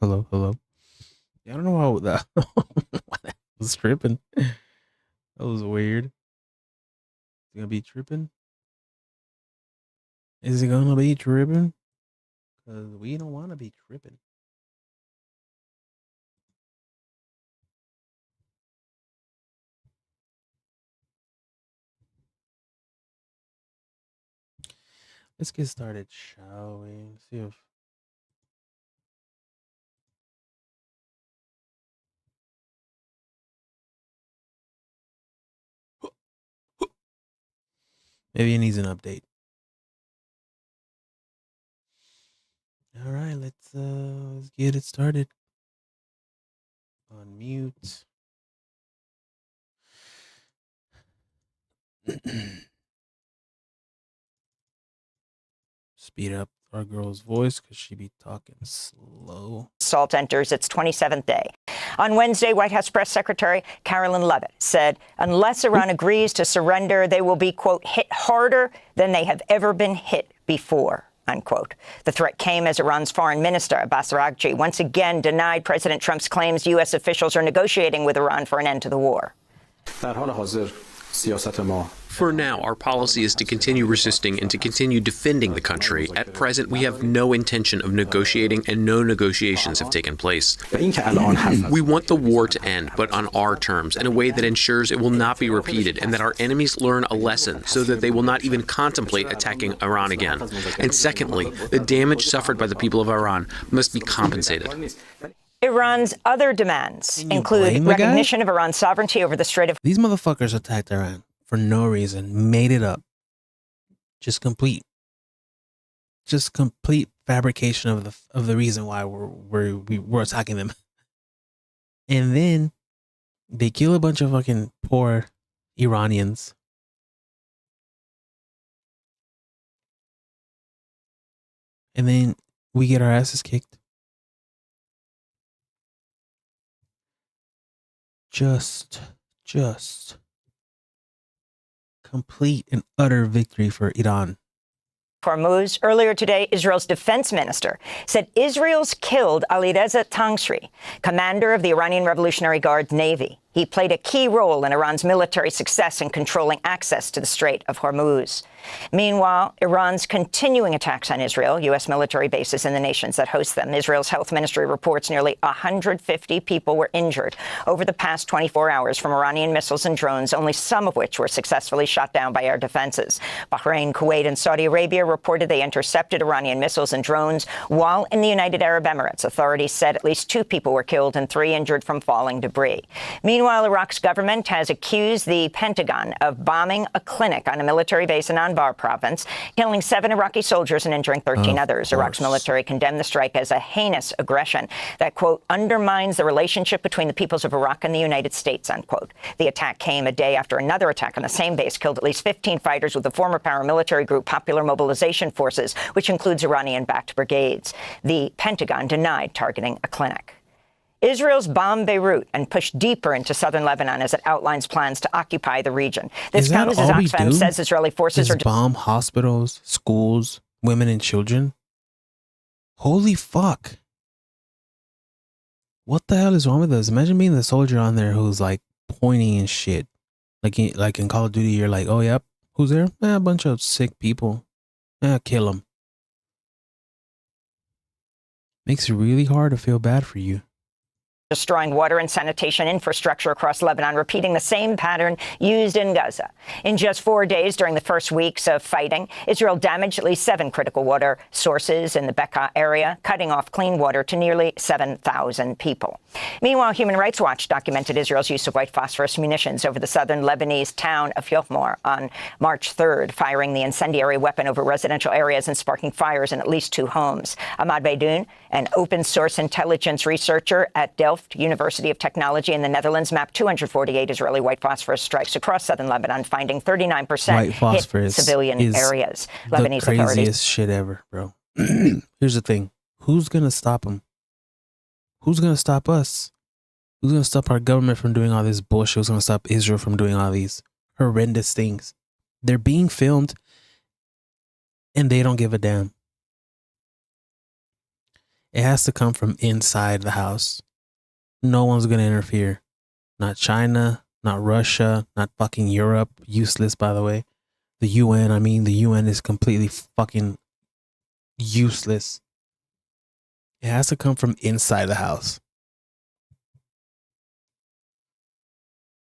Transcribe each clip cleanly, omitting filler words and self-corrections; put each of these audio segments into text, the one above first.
Hello, hello. Yeah, I don't know how that, why that was tripping. That was weird. Is it gonna be tripping? Is it gonna be tripping? Cause we don't want to be tripping. Let's get started, shall we? See if maybe it needs an update. All right, let's get it started. On mute. Speed up our girl's voice because she be talking slow. Assault enters its 27th day. On Wednesday, White House Press Secretary Carolyn Leavitt said unless Iran agrees to surrender, they will be, quote, hit harder than they have ever been hit before, unquote. The threat came as Iran's foreign minister, Abbas Araghchi, once again denied President Trump's claims U.S. officials are negotiating with Iran for an end to the war. For now, our policy is to continue resisting and to continue defending the country. At present, we have no intention of negotiating, and no negotiations have taken place. We want the war to end, but on our terms, in a way that ensures it will not be repeated, and that our enemies learn a lesson so that they will not even contemplate attacking Iran again. And secondly, the damage suffered by the people of Iran must be compensated. Iran's other demands include recognition of Iran's sovereignty over the Strait of... These motherfuckers attacked Iran for no reason, made it up. Just complete fabrication of the reason why we're attacking them. And then they kill a bunch of fucking poor Iranians. And then we get our asses kicked. Just complete and utter victory for Iran. Hormuz. Earlier today, Israel's defense minister said Israel's killed Alireza Tangsri, commander of the Iranian Revolutionary Guard Navy. He played a key role in Iran's military success in controlling access to the Strait of Hormuz. Meanwhile, Iran's continuing attacks on Israel, U.S. military bases in the nations that host them. Israel's health ministry reports nearly 150 people were injured over the past 24 hours from Iranian missiles and drones, only some of which were successfully shot down by air defenses. Bahrain, Kuwait, and Saudi Arabia reported they intercepted Iranian missiles and drones, while in the United Arab Emirates, authorities said at least 2 people were killed and 3 injured from falling debris. Meanwhile, Iraq's government has accused the Pentagon of bombing a clinic on a military base in Anbar province, killing 7 Iraqi soldiers and injuring 13 others. Iraq's military condemned the strike as a heinous aggression that, quote, undermines the relationship between the peoples of Iraq and the United States, unquote. The attack came a day after another attack on the same base killed at least 15 fighters with the former paramilitary group Popular Mobilization Forces, which includes Iranian-backed brigades. The Pentagon denied targeting a clinic. Israel's bombed Beirut and pushed deeper into southern Lebanon as it outlines plans to occupy the region. This comes as Oxfam says Israeli forces are bomb hospitals, schools, women and children. Holy fuck. What the hell is wrong with us? Imagine being the soldier on there who's like pointing and shit. Like in Call of Duty, you're like, oh, yep. Who's there? A bunch of sick people. Kill them. Makes it really hard to feel bad for you. Destroying water and sanitation infrastructure across Lebanon, repeating the same pattern used in Gaza. In just 4 days during the first weeks of fighting, Israel damaged at least 7 critical water sources in the Bekaa area, cutting off clean water to nearly 7,000 people. Meanwhile, Human Rights Watch documented Israel's use of white phosphorus munitions over the southern Lebanese town of Yochmor on March 3rd, firing the incendiary weapon over residential areas and sparking fires in at least 2 homes. Ahmad Beidoun, an open-source intelligence researcher at Delft University of Technology in the Netherlands, mapped 248 Israeli white phosphorus strikes across southern Lebanon, finding 39% hit civilian areas. Lebanese authorities. The craziest shit ever, bro. Here's the thing. Who's going to stop them? Who's going to stop us? Who's going to stop our government from doing all this bullshit? Who's going to stop Israel from doing all these horrendous things? They're being filmed and they don't give a damn. It has to come from inside the house. No one's going to interfere. Not China, not Russia, not fucking Europe. Useless, by the way. The UN, the UN is completely fucking useless. It has to come from inside the house.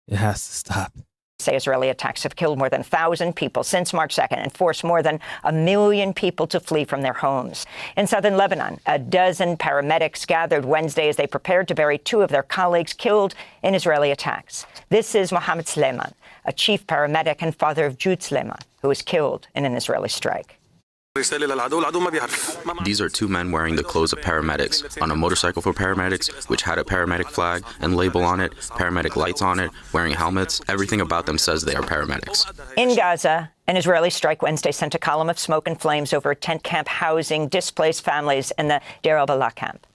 It has to stop. Say Israeli attacks have killed more than 1,000 people since March 2nd and forced more than 1 million people to flee from their homes. In southern Lebanon, a dozen paramedics gathered Wednesday as they prepared to bury 2 of their colleagues killed in Israeli attacks. This is Mohammed Sleiman, a chief paramedic and father of Jude Sleiman, who was killed in an Israeli strike. These are 2 men wearing the clothes of paramedics, on a motorcycle for paramedics, which had a paramedic flag and label on it, paramedic lights on it, wearing helmets. Everything about them says they are paramedics. In Gaza, an Israeli strike Wednesday sent a column of smoke and flames over a tent camp housing displaced families in the Deir al-Balah camp.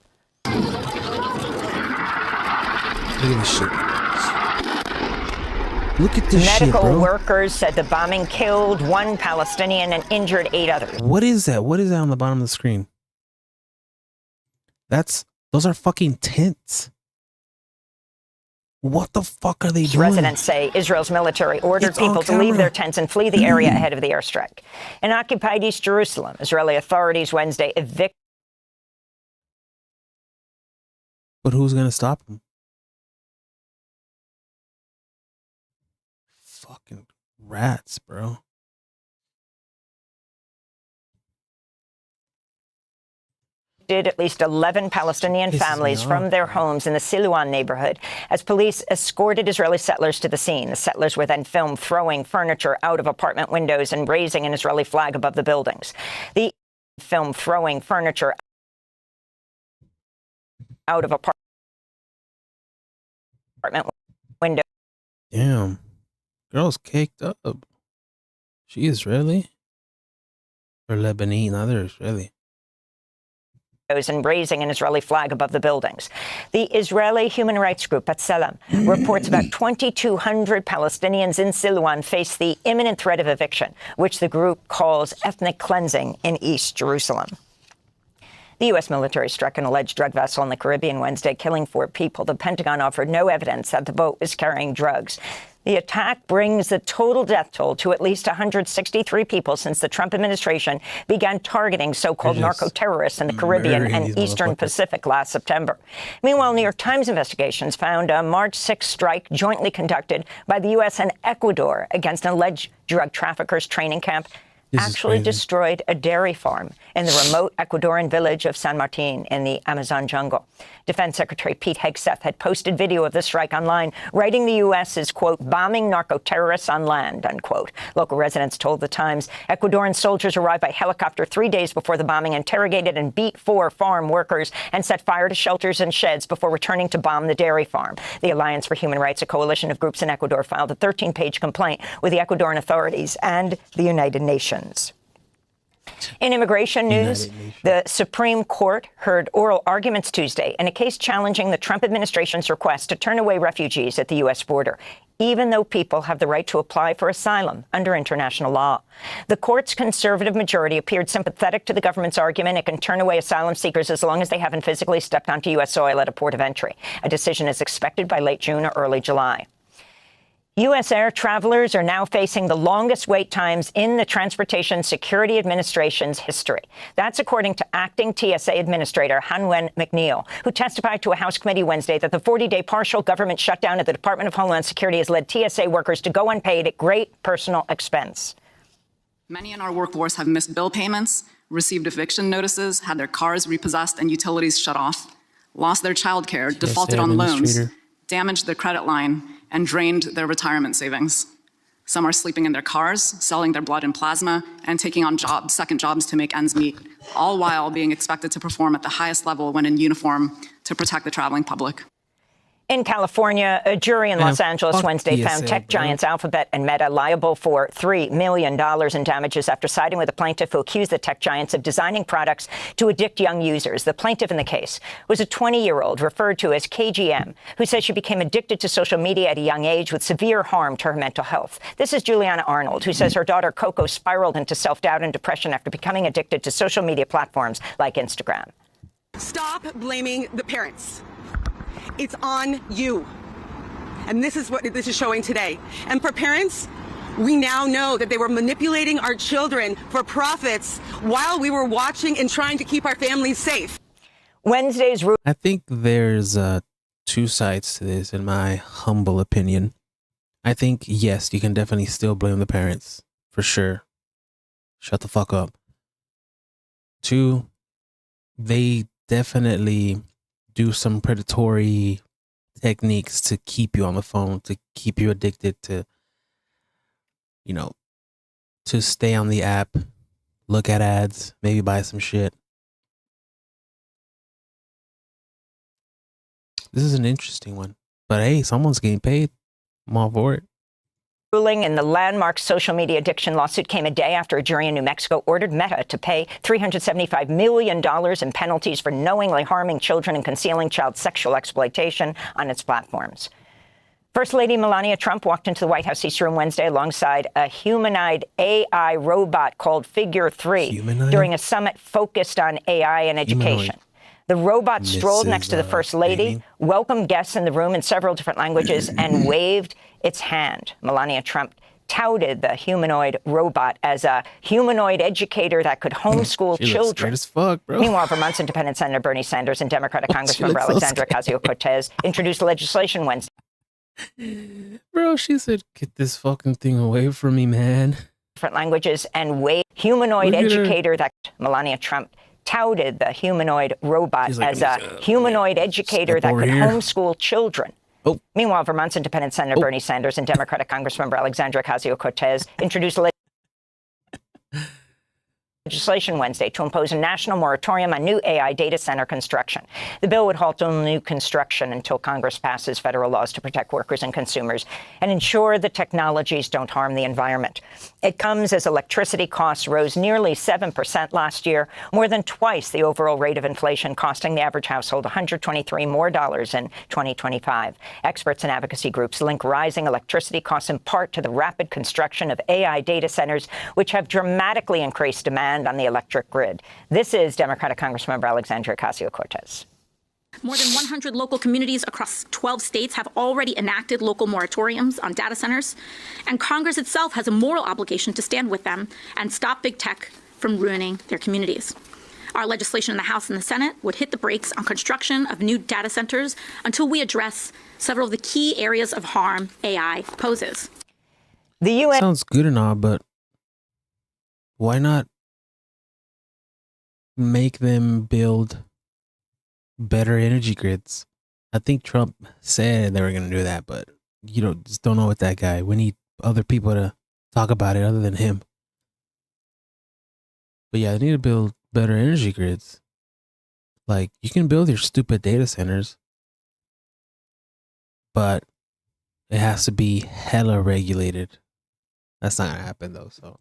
Look at this shit. Look at this shit, bro. Medical workers said the bombing killed 1 Palestinian and injured 8 others. What is that? What is that on the bottom of the screen? Those are fucking tents. What the fuck are they doing? Residents say Israel's military ordered people to leave their tents and flee the area ahead of the airstrike. In occupied East Jerusalem, Israeli authorities Wednesday evicted. But who's going to stop them? Fucking rats, bro. Did at least 11 Palestinian families from their homes in the Silwan neighborhood as police escorted Israeli settlers to the scene. The settlers were then filmed throwing furniture out of apartment windows and raising an Israeli flag above the buildings. The film throwing furniture out of apartment windows. Damn. Girl's caked up. She Israeli? Or Lebanese, neither Israeli. And raising an Israeli flag above the buildings. The Israeli human rights group B'Tselem reports about 2,200 Palestinians in Silwan face the imminent threat of eviction, which the group calls ethnic cleansing in East Jerusalem. The U.S. military struck an alleged drug vessel in the Caribbean Wednesday, killing 4 people. The Pentagon offered no evidence that the boat was carrying drugs. The attack brings the total death toll to at least 163 people since the Trump administration began targeting so-called narco-terrorists in the Caribbean and Eastern Pacific last September. Meanwhile, New York Times investigations found a March 6 strike jointly conducted by the U.S. and Ecuador against an alleged drug traffickers training camp actually destroyed a dairy farm in the remote Ecuadorian village of San Martin in the Amazon jungle. Defense Secretary Pete Hegseth had posted video of the strike online, writing the U.S. is, quote, bombing narco-terrorists on land, unquote. Local residents told the Times Ecuadorian soldiers arrived by helicopter 3 days before the bombing, interrogated and beat 4 farm workers, and set fire to shelters and sheds before returning to bomb the dairy farm. The Alliance for Human Rights, a coalition of groups in Ecuador, filed a 13-page complaint with the Ecuadorian authorities and the United Nations. In immigration news, the Supreme Court heard oral arguments Tuesday in a case challenging the Trump administration's request to turn away refugees at the U.S. border, even though people have the right to apply for asylum under international law. The court's conservative majority appeared sympathetic to the government's argument it can turn away asylum seekers as long as they haven't physically stepped onto U.S. soil at a port of entry. A decision is expected by late June or early July. U.S. air travelers are now facing the longest wait times in the Transportation Security Administration's history. That's according to acting TSA Administrator Hanwen McNeil, who testified to a House committee Wednesday that the 40-day partial government shutdown at the Department of Homeland Security has led TSA workers to go unpaid at great personal expense. Many in our workforce have missed bill payments, received eviction notices, had their cars repossessed and utilities shut off, lost their child care, defaulted on loans, damaged their credit line, and drained their retirement savings. Some are sleeping in their cars, selling their blood and plasma, and taking on second jobs to make ends meet, all while being expected to perform at the highest level when in uniform to protect the traveling public. In California, a jury in Los Angeles Wednesday found tech giants Alphabet and Meta liable for $3 million in damages after siding with a plaintiff who accused the tech giants of designing products to addict young users. The plaintiff in the case was a 20-year-old referred to as KGM, who says she became addicted to social media at a young age with severe harm to her mental health. This is Juliana Arnold, who says her daughter Coco spiraled into self-doubt and depression after becoming addicted to social media platforms like Instagram. Stop blaming the parents. It's on you. And this is what this is showing today. And for parents, we now know that they were manipulating our children for profits while we were watching and trying to keep our families safe. Wednesday's I think there's two sides to this, in my humble opinion. I think, yes, you can definitely still blame the parents, for sure. Shut the fuck up. Two, they definitely do some predatory techniques to keep you on the phone, to keep you addicted, to, you know, to stay on the app, look at ads, maybe buy some shit. This is an interesting one. But hey, someone's getting paid. I'm all for it. ruling in the landmark social media addiction lawsuit came a day after a jury in New Mexico ordered Meta to pay $375 million in penalties for knowingly harming children and concealing child sexual exploitation on its platforms. First Lady Melania Trump walked into the White House East Room Wednesday alongside a humanoid AI robot called Figure 3 during a summit focused on AI and education. The robot strolled next to the First Lady, welcomed guests in the room in several different languages, and waved its hand. Melania Trump touted the humanoid robot as a humanoid educator that could homeschool children. As fuck, bro. Meanwhile, Vermont's Independent Senator Bernie Sanders and Democratic Congressmember Alexandria Ocasio-Cortez introduced legislation Wednesday. Bro, she said, "Get this fucking thing away from me, man." Different languages and waved humanoid educator that Melania Trump touted the humanoid robot as a humanoid educator that could homeschool children. Meanwhile, Vermont's Independent Senator Bernie Sanders and Democratic Congressmember Alexandria Ocasio-Cortez introduced legislation Wednesday to impose a national moratorium on new AI data center construction. The bill would halt all new construction until Congress passes federal laws to protect workers and consumers and ensure the technologies don't harm the environment. It comes as electricity costs rose nearly 7% last year, more than twice the overall rate of inflation, costing the average household $123 more in 2025. Experts and advocacy groups link rising electricity costs in part to the rapid construction of AI data centers, which have dramatically increased demand on the electric grid. This is Democratic Congressmember Alexandria Ocasio-Cortez. More than 100 local communities across 12 states have already enacted local moratoriums on data centers, and Congress itself has a moral obligation to stand with them and stop big tech from ruining their communities. Our legislation in the House and the Senate would hit the brakes on construction of new data centers until we address several of the key areas of harm AI poses. The UN sounds good and all, but why not make them build better energy grids? I think Trump said they were going to do that, but just don't know with that guy. We need other people to talk about it other than him. But yeah, they need to build better energy grids. Like, you can build your stupid data centers, but it has to be hella regulated. That's not going to happen though, so.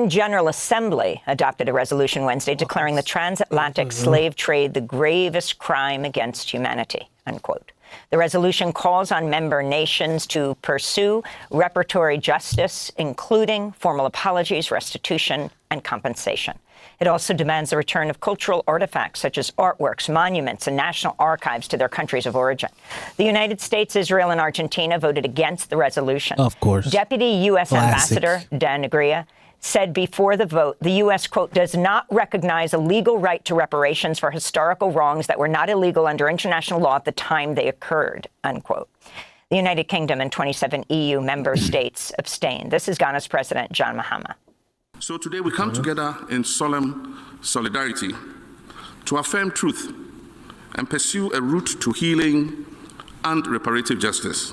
General Assembly adopted a resolution Wednesday declaring the transatlantic slave trade the gravest crime against humanity, unquote. The resolution calls on member nations to pursue reparatory justice, including formal apologies, restitution, and compensation. It also demands the return of cultural artifacts such as artworks, monuments, and national archives to their countries of origin. The United States, Israel, and Argentina voted against the resolution. Of course. Deputy U.S. Ambassador Dan Negria said before the vote, the U.S., quote, does not recognize a legal right to reparations for historical wrongs that were not illegal under international law at the time they occurred, unquote. The United Kingdom and 27 EU member states abstained. This is Ghana's President John Mahama. So today we come together in solemn solidarity to affirm truth and pursue a route to healing and reparative justice.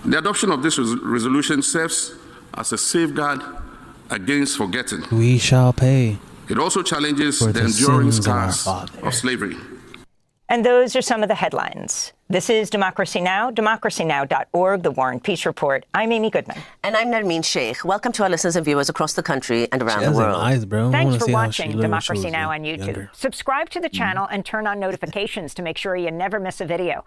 The adoption of this resolution serves as a safeguard against forgetting. We shall pay. It also challenges the enduring scars of slavery. And those are some of the headlines. This is Democracy Now!, democracynow.org, The War and Peace Report. I'm Amy Goodman. And I'm Nermeen Sheikh. Welcome to our listeners and viewers across the country and around the world. Eyes, bro. Thanks for watching Democracy Now! On YouTube. Younger. Subscribe to the channel and turn on notifications to make sure you never miss a video.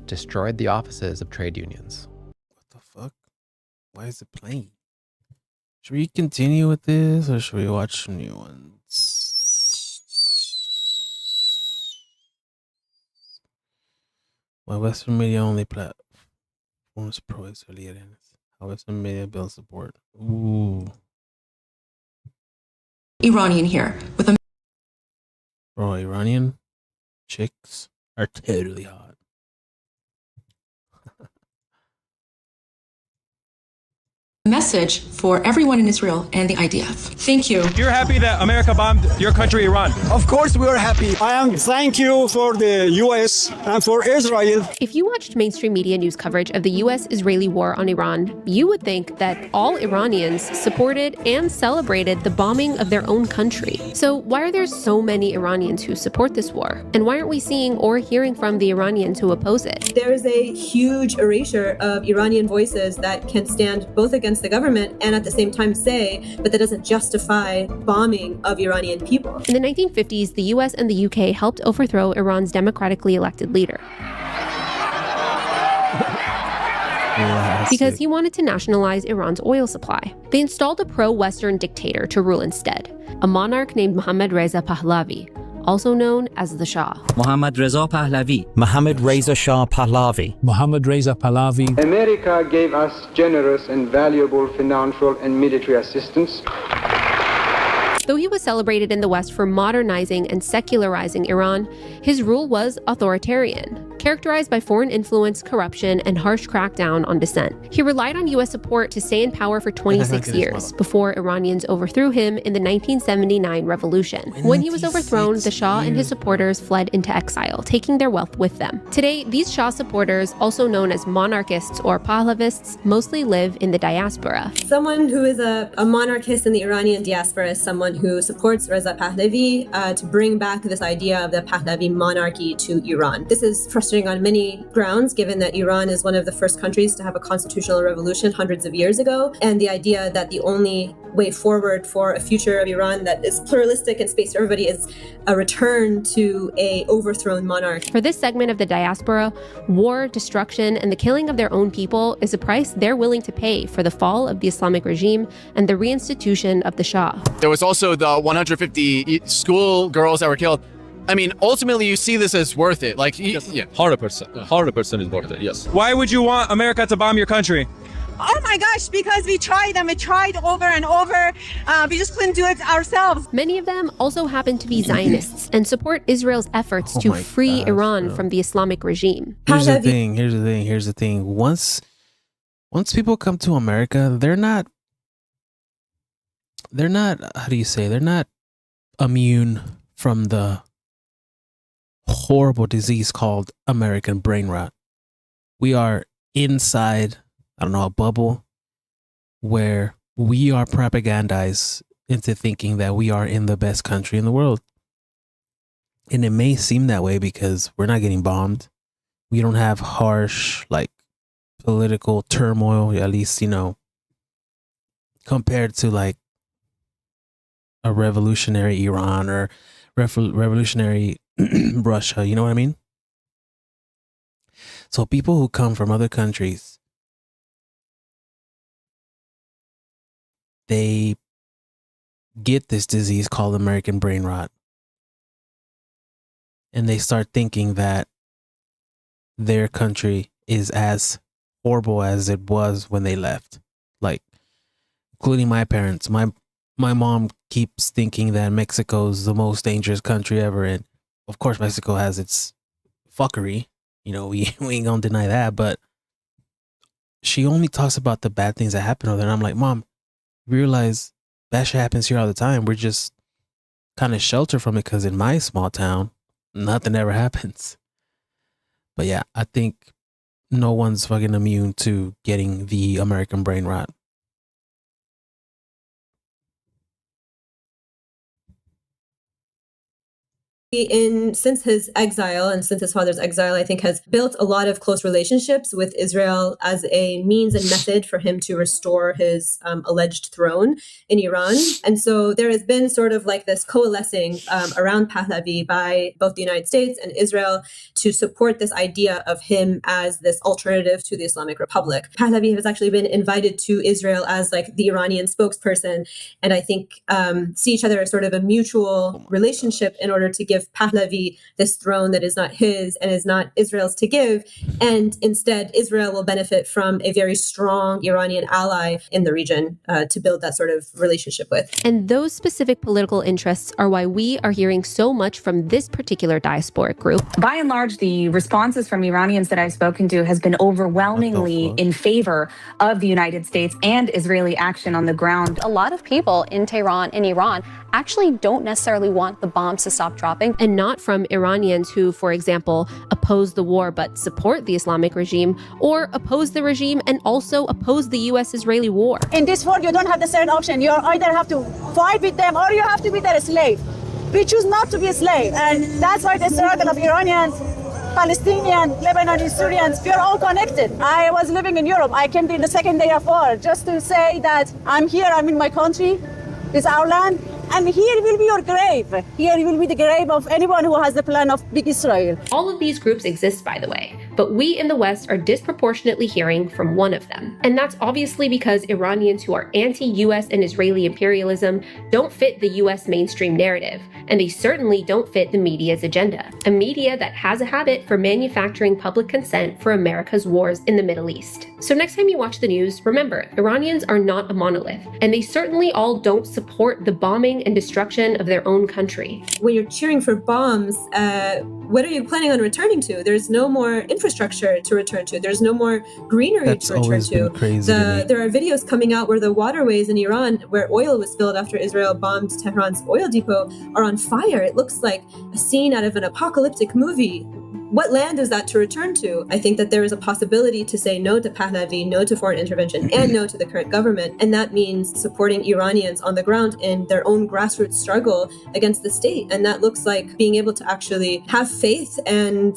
Destroyed the offices of trade unions. What the fuck? Why is it playing? Should we continue with this or should we watch a new one? Why Western media only platforms pro-Israeli. How Western media builds support. Ooh. Iranian here with a Bro, Iranian chicks are totally hot. message for everyone in Israel and the IDF. Thank you. You're happy that America bombed your country, Iran? Of course we are happy. I am thank you for the U.S. and for Israel. If you watched mainstream media news coverage of the U.S.-Israeli war on Iran, you would think that all Iranians supported and celebrated the bombing of their own country. So why are there so many Iranians who support this war? And why aren't we seeing or hearing from the Iranians who oppose it? There is a huge erasure of Iranian voices that can stand both against the government and at the same time say, but that doesn't justify bombing of Iranian people. In the 1950s, the US and the UK helped overthrow Iran's democratically elected leader. Because he wanted to nationalize Iran's oil supply. They installed a pro-Western dictator to rule instead, a monarch named Mohammad Reza Pahlavi, also known as the Shah. Mohammad Reza Pahlavi. Mohammad Reza Shah Pahlavi. Mohammad Reza Pahlavi. America gave us generous and valuable financial and military assistance. Though he was celebrated in the West for modernizing and secularizing Iran, his rule was authoritarian, characterized by foreign influence, corruption, and harsh crackdown on dissent. He relied on U.S. support to stay in power for 26 years before Iranians overthrew him in the 1979 revolution. When he was overthrown, the Shah and his supporters fled into exile, taking their wealth with them. Today, these Shah supporters, also known as monarchists or Pahlavists, mostly live in the diaspora. Someone who is a monarchist in the Iranian diaspora is someone who supports Reza Pahlavi to bring back this idea of the Pahlavi monarchy to Iran. This is frustrating on many grounds, given that Iran is one of the first countries to have a constitutional revolution hundreds of years ago, and the idea that the only way forward for a future of Iran that is pluralistic and space for everybody is a return to a overthrown monarch. For this segment of the diaspora, war, destruction, and the killing of their own people is a price they're willing to pay for the fall of the Islamic regime and the reinstitution of the Shah. There was also the 150 school girls that were killed. I mean, ultimately, you see this as worth it. Like, yeah, 100%. 100% is worth it, yes. Why would you want America to bomb your country? Oh my gosh, because we tried and we tried over and over. We just couldn't do it ourselves. Many of them also happen to be Zionists and support Israel's efforts to free Iran from the Islamic regime. Here's the thing. Once people come to America, they're not, how do you say, they're not immune from the horrible disease called American brain rot. We are inside, I don't know, a bubble where we are propagandized into thinking that we are in the best country in the world. And it may seem that way because we're not getting bombed. We don't have harsh, like, political turmoil, at least, you know, compared to like a revolutionary Iran or revolutionary Russia, you know what I mean? So people who come from other countries, they get this disease called American brain rot. And they start thinking that their country is as horrible as it was when they left. Like, including my parents. My mom keeps thinking that Mexico's the most dangerous country ever. And of course, Mexico has its fuckery. You know, we ain't gonna deny that. But she only talks about the bad things that happen over there. And I'm like, Mom, realize that shit happens here all the time. We're just kind of sheltered from it because in my small town, nothing ever happens. But yeah, I think no one's fucking immune to getting the American brain rot. Since his exile and since his father's exile, I think has built a lot of close relationships with Israel as a means and method for him to restore his alleged throne in Iran. And so there has been sort of like this coalescing around Pahlavi by both the United States and Israel to support this idea of him as this alternative to the Islamic Republic. Pahlavi has actually been invited to Israel as like the Iranian spokesperson, and I think see each other as sort of a mutual relationship in order to give Pahlavi this throne that is not his and is not Israel's to give. And instead, Israel will benefit from a very strong Iranian ally in the region to build that sort of relationship with. And those specific political interests are why we are hearing so much from this particular diasporic group. By and large, the responses from Iranians that I've spoken to has been overwhelmingly in favor of the United States and Israeli action on the ground. A lot of people in Tehran, in Iran, actually don't necessarily want the bombs to stop dropping. And not from Iranians who, for example, oppose the war but support the Islamic regime, or oppose the regime and also oppose the U.S.-Israeli war. In this war, you don't have the second option. You either have to fight with them or you have to be their slave. We choose not to be a slave. And that's why the struggle of Iranians, Palestinians, Lebanese, Syrians, we are all connected. I was living in Europe. I came in the second day of war just to say that I'm here, I'm in my country, it's our land. And here will be your grave. Here will be the grave of anyone who has the plan of big Israel. All of these groups exist, by the way, but we in the West are disproportionately hearing from one of them. And that's obviously because Iranians who are anti-US and Israeli imperialism don't fit the US mainstream narrative, and they certainly don't fit the media's agenda. A media that has a habit for manufacturing public consent for America's wars in the Middle East. So next time you watch the news, remember, Iranians are not a monolith, and they certainly all don't support the bombing and destruction of their own country. When you're cheering for bombs, what are you planning on returning to? There's no more infrastructure to return to. There's no more greenery to return to. There are videos coming out where the waterways in Iran, where oil was spilled after Israel bombed Tehran's oil depot, are on fire. It looks like a scene out of an apocalyptic movie. What land is that to return to? I think that there is a possibility to say no to Pahlavi, no to foreign intervention, and no to the current government. And that means supporting Iranians on the ground in their own grassroots struggle against the state. And that looks like being able to actually have faith and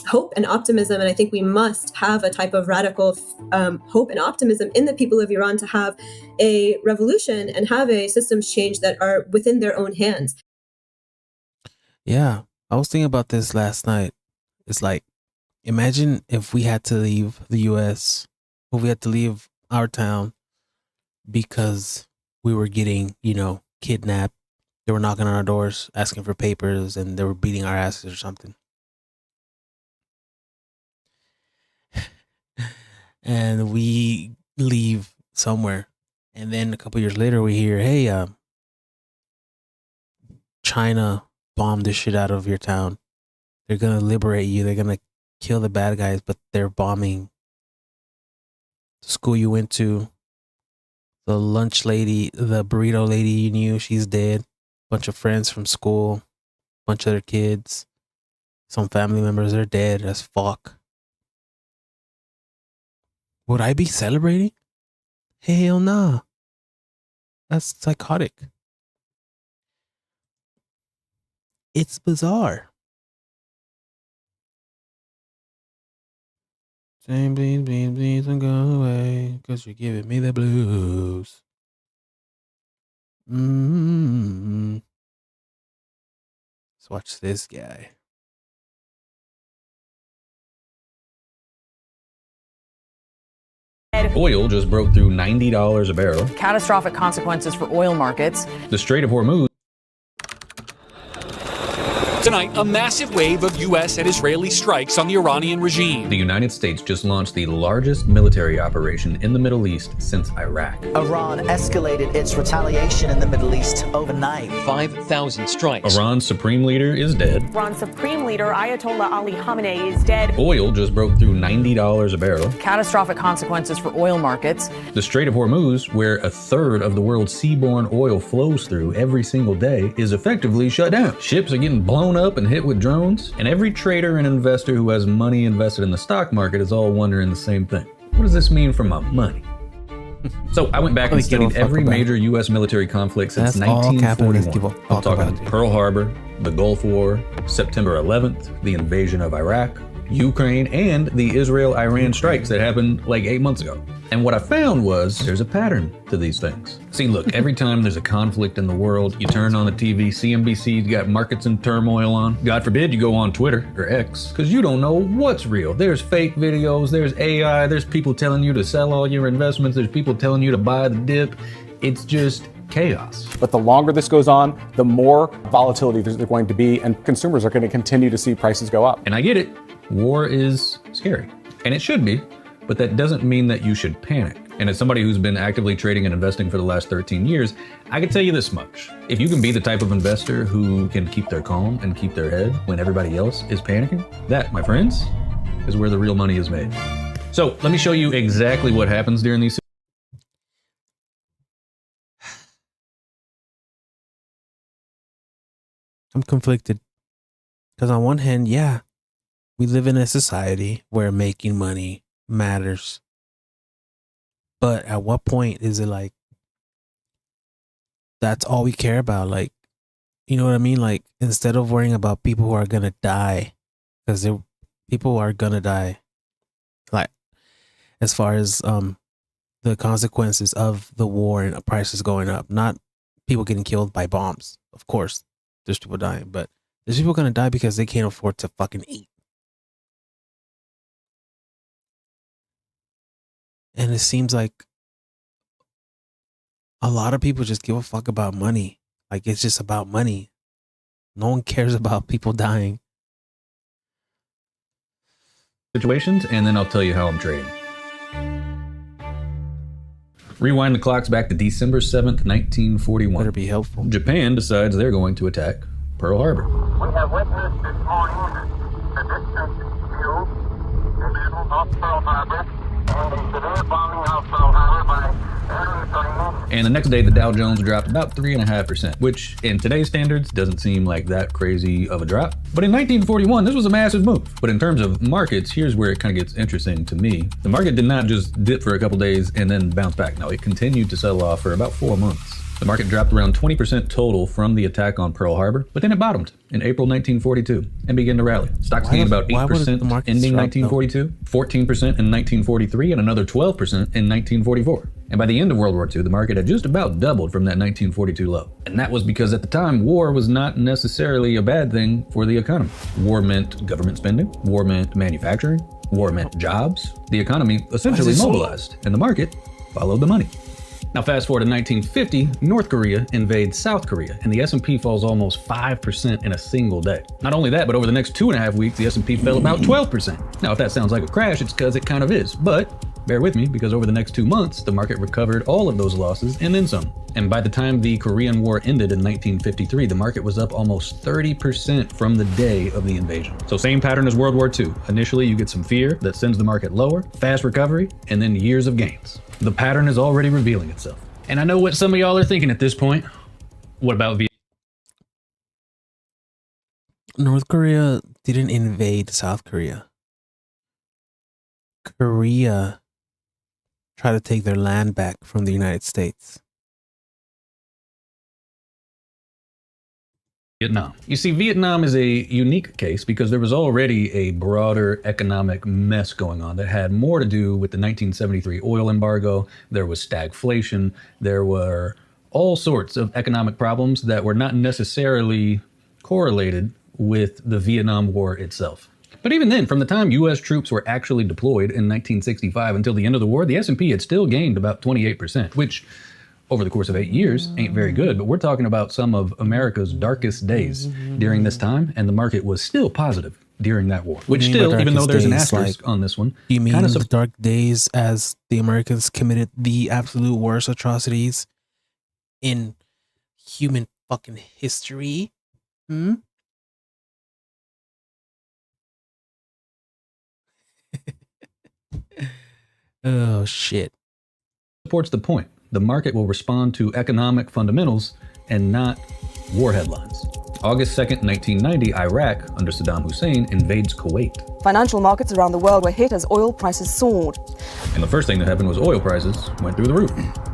hope and optimism. And I think we must have a type of radical hope and optimism in the people of Iran to have a revolution and have a systems change that are within their own hands. Yeah, I was thinking about this last night. It's like, imagine if we had to leave the U.S., if we had to leave our town because we were getting, kidnapped. They were knocking on our doors, asking for papers, and they were beating our asses or something. And we leave somewhere. And then a couple years later, we hear, hey, China bombed the shit out of your town. They're going to liberate you. They're going to kill the bad guys, but they're bombing the school you went to. The lunch lady, the burrito lady you knew, she's dead. Bunch of friends from school, bunch of their kids. Some family members are dead as fuck. Would I be celebrating? Hell nah. That's psychotic. It's bizarre. Saying please, please, please don't go away, 'cause you're giving me the blues. Let's watch this guy. Oil just broke through $90 a barrel. Catastrophic consequences for oil markets. The Strait of Hormuz. Tonight, a massive wave of U.S. and Israeli strikes on the Iranian regime. The United States just launched the largest military operation in the Middle East since Iraq. Iran escalated its retaliation in the Middle East overnight. 5,000 strikes. Iran's supreme leader is dead. Iran's supreme leader, Ayatollah Ali Khamenei, is dead. Oil just broke through $90 a barrel. Catastrophic consequences for oil markets. The Strait of Hormuz, where a third of the world's seaborne oil flows through every single day, is effectively shut down. Ships are getting blown up and hit with drones, and every trader and investor who has money invested in the stock market is all wondering the same thing. What does this mean for my money? So I went back and studied every major U.S. military conflict since 1941. I'm talking Pearl Harbor, the Gulf War, September 11th, the invasion of Iraq, Ukraine, and the Israel-Iran strikes that happened like 8 months ago. And what I found was there's a pattern to these things. See, look, every time there's a conflict in the world, you turn on the TV, CNBC's got markets in turmoil on. God forbid you go on Twitter or X, because you don't know what's real. There's fake videos, there's AI, there's people telling you to sell all your investments, there's people telling you to buy the dip. It's just chaos. But the longer this goes on, the more volatility there's going to be, and consumers are going to continue to see prices go up. And I get it. War is scary, and it should be, but that doesn't mean that you should panic. And as somebody who's been actively trading and investing for the last 13 years, I can tell you this much. If you can be the type of investor who can keep their calm and keep their head when everybody else is panicking, that, my friends, is where the real money is made. So let me show you exactly what happens during these. I'm conflicted. Because on one hand, yeah, we live in a society where making money matters. But at what point is it like, that's all we care about? Like, you know what I mean? Like, instead of worrying about people who are going to die, because people are going to die. Like, as far as the consequences of the war and prices going up, not people getting killed by bombs. Of course, there's people dying, but there's people going to die because they can't afford to fucking eat. And it seems like a lot of people just give a fuck about money. Like, it's just about money. No one cares about people dying. Situations, and then I'll tell you how I'm trading. Rewind the clocks back to December 7th, 1941. Better be helpful. Japan decides they're going to attack Pearl Harbor. We have witnessed this morning the distant view, the battle of Pearl Harbor, and the severe bombing of Pearl Harbor by enemy planes. And the next day, the Dow Jones dropped about 3.5%, which in today's standards doesn't seem like that crazy of a drop. But in 1941, this was a massive move. But in terms of markets, here's where it kind of gets interesting to me. The market did not just dip for a couple days and then bounce back. No, it continued to sell off for about 4 months. The market dropped around 20% total from the attack on Pearl Harbor, but then it bottomed in April 1942 and began to rally. Stocks gained about 8% ending 1942, 14% in 1943, and another 12% in 1944. And by the end of World War II, the market had just about doubled from that 1942 low. And that was because at the time, war was not necessarily a bad thing for the economy. War meant government spending, war meant manufacturing, war meant jobs. The economy essentially mobilized, and the market followed the money. Now fast forward to 1950, North Korea invades South Korea, and the S&P falls almost 5% in a single day. Not only that, but over the next 2.5 weeks, the S&P fell about 12%. Now if that sounds like a crash, it's because it kind of is, but bear with me, because over the next 2 months, the market recovered all of those losses and then some. And by the time the Korean War ended in 1953, the market was up almost 30% from the day of the invasion. So same pattern as World War II. Initially, you get some fear that sends the market lower, fast recovery, and then years of gains. The pattern is already revealing itself. And I know what some of y'all are thinking at this point. What about Vietnam? North Korea didn't invade South Korea. Korea tried to take their land back from the United States. Vietnam. You see, Vietnam is a unique case because there was already a broader economic mess going on that had more to do with the 1973 oil embargo. There was stagflation. There were all sorts of economic problems that were not necessarily correlated with the Vietnam War itself. But even then, from the time U.S. troops were actually deployed in 1965 until the end of the war, the S&P had still gained about 28%, which over the course of 8 years ain't very good, but we're talking about some of America's darkest days during this time, and the market was still positive during that war. Which still, even though there's an asterisk on this one, you mean the dark days as the Americans committed the absolute worst atrocities in human fucking history? Oh, shit. Supports the point. The market will respond to economic fundamentals and not war headlines. August 2nd, 1990, Iraq, under Saddam Hussein, invades Kuwait. Financial markets around the world were hit as oil prices soared. And the first thing that happened was oil prices went through the roof.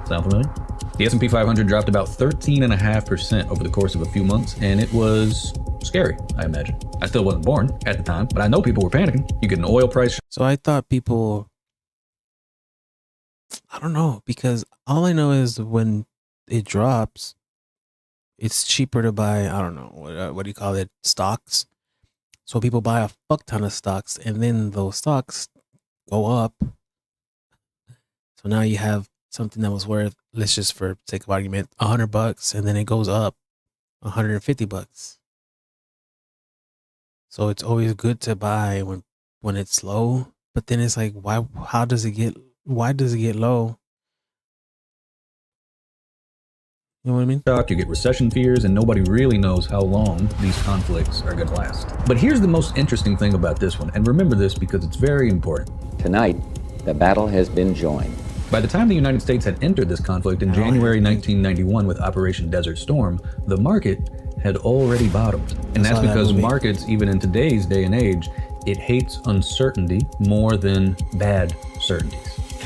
Sound familiar? The S&P 500 dropped about 13.5% over the course of a few months, and it was scary, I imagine. I still wasn't born at the time, but I know people were panicking. You get an oil price. So I thought people, I don't know, because all I know is when it drops, it's cheaper to buy, I don't know, what do you call it, stocks. So people buy a fuck ton of stocks, and then those stocks go up. So now you have something that was worth, let's just for sake of argument, $100, and then it goes up $150. So it's always good to buy when it's low, but then it's like, why does it get low? You know what I mean? You get recession fears, and nobody really knows how long these conflicts are going to last. But here's the most interesting thing about this one, and remember this because it's very important. Tonight, the battle has been joined. By the time the United States had entered this conflict in January 1991 with Operation Desert Storm, the market had already bottomed. And that's because markets, even in today's day and age, it hates uncertainty more than bad certainties.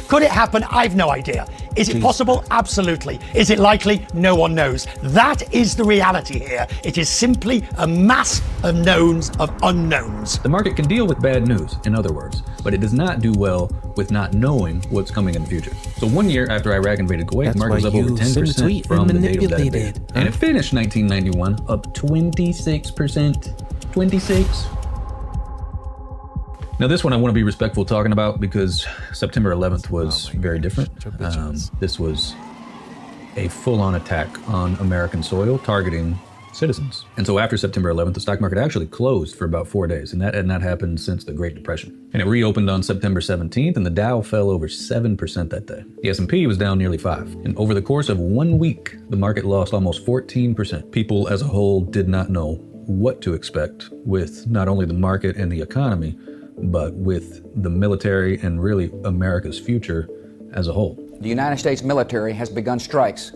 Could it happen? I've no idea. Is it possible? Absolutely. Is it likely? No one knows. That is the reality here. It is simply a mass of knowns of unknowns. The market can deal with bad news, in other words, but it does not do well with not knowing what's coming in the future. So 1 year after Iraq invaded Kuwait, the market was up over 10% from the date of that invasion. And it finished 1991 up 26%. 26. Now this one I want to be respectful talking about because September 11th was very different. This was a full-on attack on American soil targeting citizens. And so after September 11th, the stock market actually closed for about 4 days, and that had not happened since the Great Depression. And it reopened on September 17th, and the Dow fell over 7% that day. The S&P was down nearly 5%. And over the course of 1 week, the market lost almost 14%. People as a whole did not know what to expect with not only the market and the economy, but with the military and really America's future as a whole. The United States military has begun strikes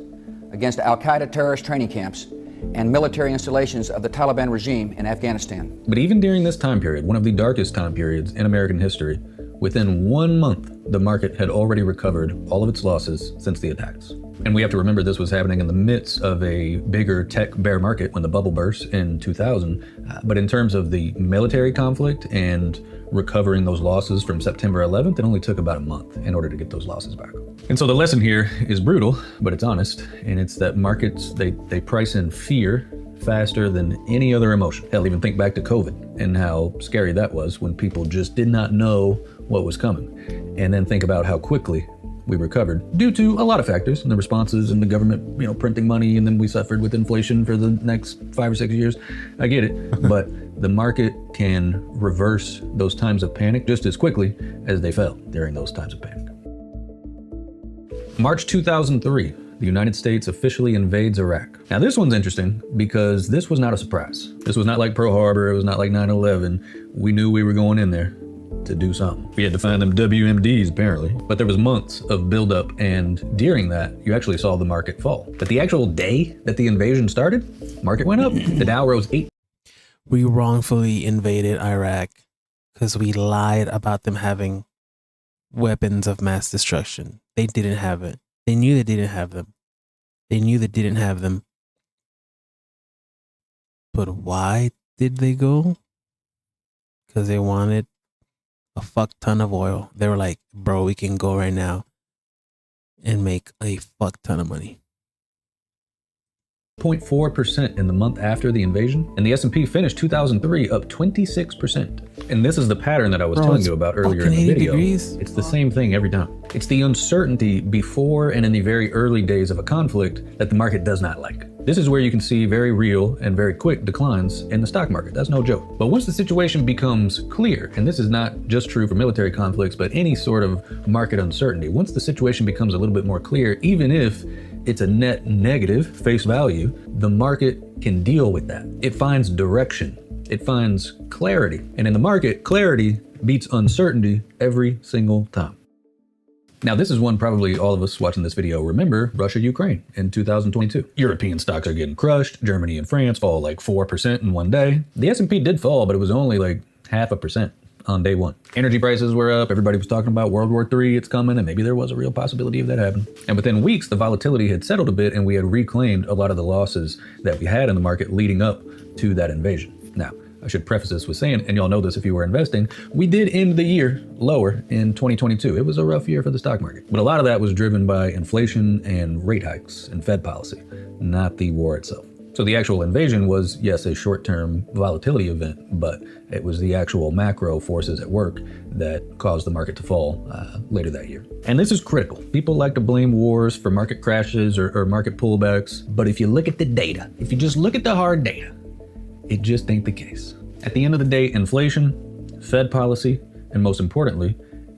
against Al-Qaeda terrorist training camps and military installations of the Taliban regime in Afghanistan. But even during this time period, one of the darkest time periods in American history, within 1 month, the market had already recovered all of its losses since the attacks. And we have to remember this was happening in the midst of a bigger tech bear market when the bubble burst in 2000. But in terms of the military conflict and recovering those losses from September 11th, it only took about a month in order to get those losses back. And so the lesson here is brutal, but it's honest. And it's that markets, they price in fear faster than any other emotion. Hell, even think back to COVID and how scary that was when people just did not know what was coming. And then think about how quickly we recovered due to a lot of factors and the responses and the government, printing money, and then we suffered with inflation for the next 5 or 6 years. I get it, but the market can reverse those times of panic just as quickly as they fell during those times of panic. March 2003, the United States officially invades Iraq. Now this one's interesting because this was not a surprise. This was not like Pearl Harbor, it was not like 9/11. We knew we were going in there to do something. We had to find them WMDs apparently, but there was months of buildup, and during that, you actually saw the market fall. But the actual day that the invasion started, market went up. The Dow rose 8. We wrongfully invaded Iraq because we lied about them having weapons of mass destruction. They didn't have it. They knew they didn't have them. They knew they didn't have them. But why did they go? Because they wanted a fuck ton of oil. They were like, bro, we can go right now and make a fuck ton of money. 0.4% in the month after the invasion, and the S&P finished 2003 up 26%. And this is the pattern that I was telling you about earlier in the video. It's the same thing every time. It's the uncertainty before and in the very early days of a conflict that the market does not like. This is where you can see very real and very quick declines in the stock market. That's no joke. But once the situation becomes clear, and this is not just true for military conflicts, but any sort of market uncertainty, once the situation becomes a little bit more clear, even if it's a net negative face value, the market can deal with that. It finds direction. It finds clarity. And in the market, clarity beats uncertainty every single time. Now, this is one probably all of us watching this video remember: Russia-Ukraine in 2022. European stocks are getting crushed. Germany and France fall like 4% in one day. The S&P did fall, but it was only like 0.5%. on day one. Energy prices were up. Everybody was talking about World War III, it's coming, and maybe there was a real possibility of that happening. And within weeks, the volatility had settled a bit and we had reclaimed a lot of the losses that we had in the market leading up to that invasion. Now, I should preface this with saying, and y'all know this if you were investing, we did end the year lower in 2022. It was a rough year for the stock market. But a lot of that was driven by inflation and rate hikes and Fed policy, not the war itself. So the actual invasion was, yes, a short-term volatility event, but it was the actual macro forces at work that caused the market to fall later that year. And this is critical. People like to blame wars for market crashes or market pullbacks, but if you look at the data, if you just look at the hard data, it just ain't the case. At the end of the day, inflation, Fed policy, and most importantly,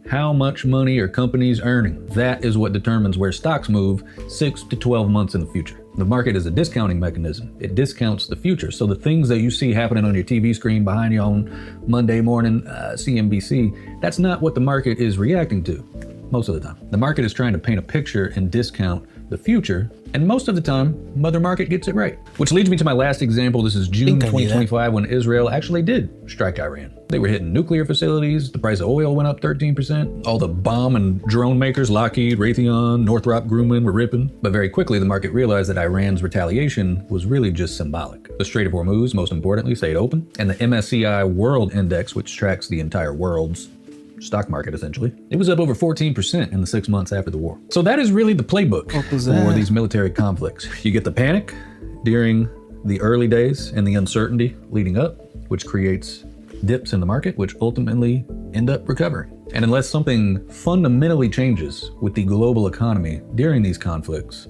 how much money are companies earning? That is what determines where stocks move 6 to 12 months in the future. The market is a discounting mechanism. It discounts the future. So the things that you see happening on your TV screen behind you on Monday morning, CNBC, that's not what the market is reacting to most of the time. The market is trying to paint a picture and discount the future, and most of the time, Mother Market gets it right. Which leads me to my last example. This is June 2025 when Israel actually did strike Iran. They were hitting nuclear facilities, the price of oil went up 13%, all the bomb and drone makers, Lockheed, Raytheon, Northrop Grumman were ripping. But very quickly, the market realized that Iran's retaliation was really just symbolic. The Strait of Hormuz, most importantly, stayed open, and the MSCI World Index, which tracks the entire world's stock market essentially, it was up over 14% in the 6 months after the war. So that is really the playbook for these military conflicts. You get the panic during the early days and the uncertainty leading up, which creates dips in the market, which ultimately end up recovering. And unless something fundamentally changes with the global economy during these conflicts,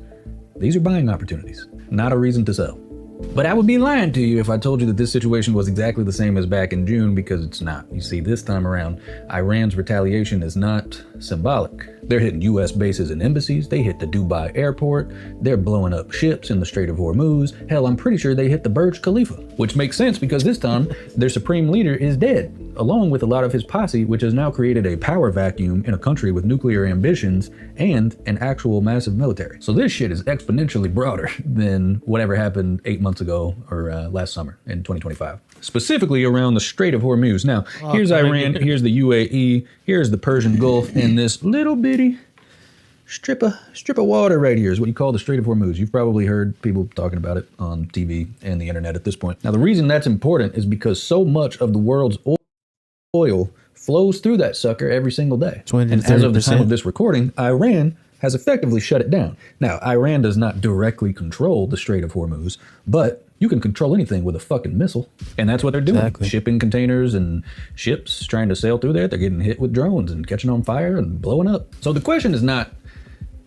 these are buying opportunities, not a reason to sell. But I would be lying to you if I told you that this situation was exactly the same as back in June, because it's not. You see, this time around, Iran's retaliation is not symbolic. They're hitting US bases and embassies, they hit the Dubai airport, they're blowing up ships in the Strait of Hormuz. Hell, I'm pretty sure they hit the Burj Khalifa, which makes sense because this time their supreme leader is dead, along with a lot of his posse, which has now created a power vacuum in a country with nuclear ambitions and an actual massive military. So this shit is exponentially broader than whatever happened 8 months ago or last summer in 2025. Specifically around the Strait of Hormuz. Now, here's Iran, here's the UAE, here's the Persian Gulf, and this little bitty strip of water right here is what you call the Strait of Hormuz. You've probably heard people talking about it on TV and the internet at this point. Now, the reason that's important is because so much of the world's oil flows through that sucker every single day. And as of the time of this recording, Iran has effectively shut it down. Now, Iran does not directly control the Strait of Hormuz, but you can control anything with a fucking missile. And that's what they're doing. Exactly. Shipping containers and ships trying to sail through there. They're getting hit with drones and catching on fire and blowing up. So the question is not,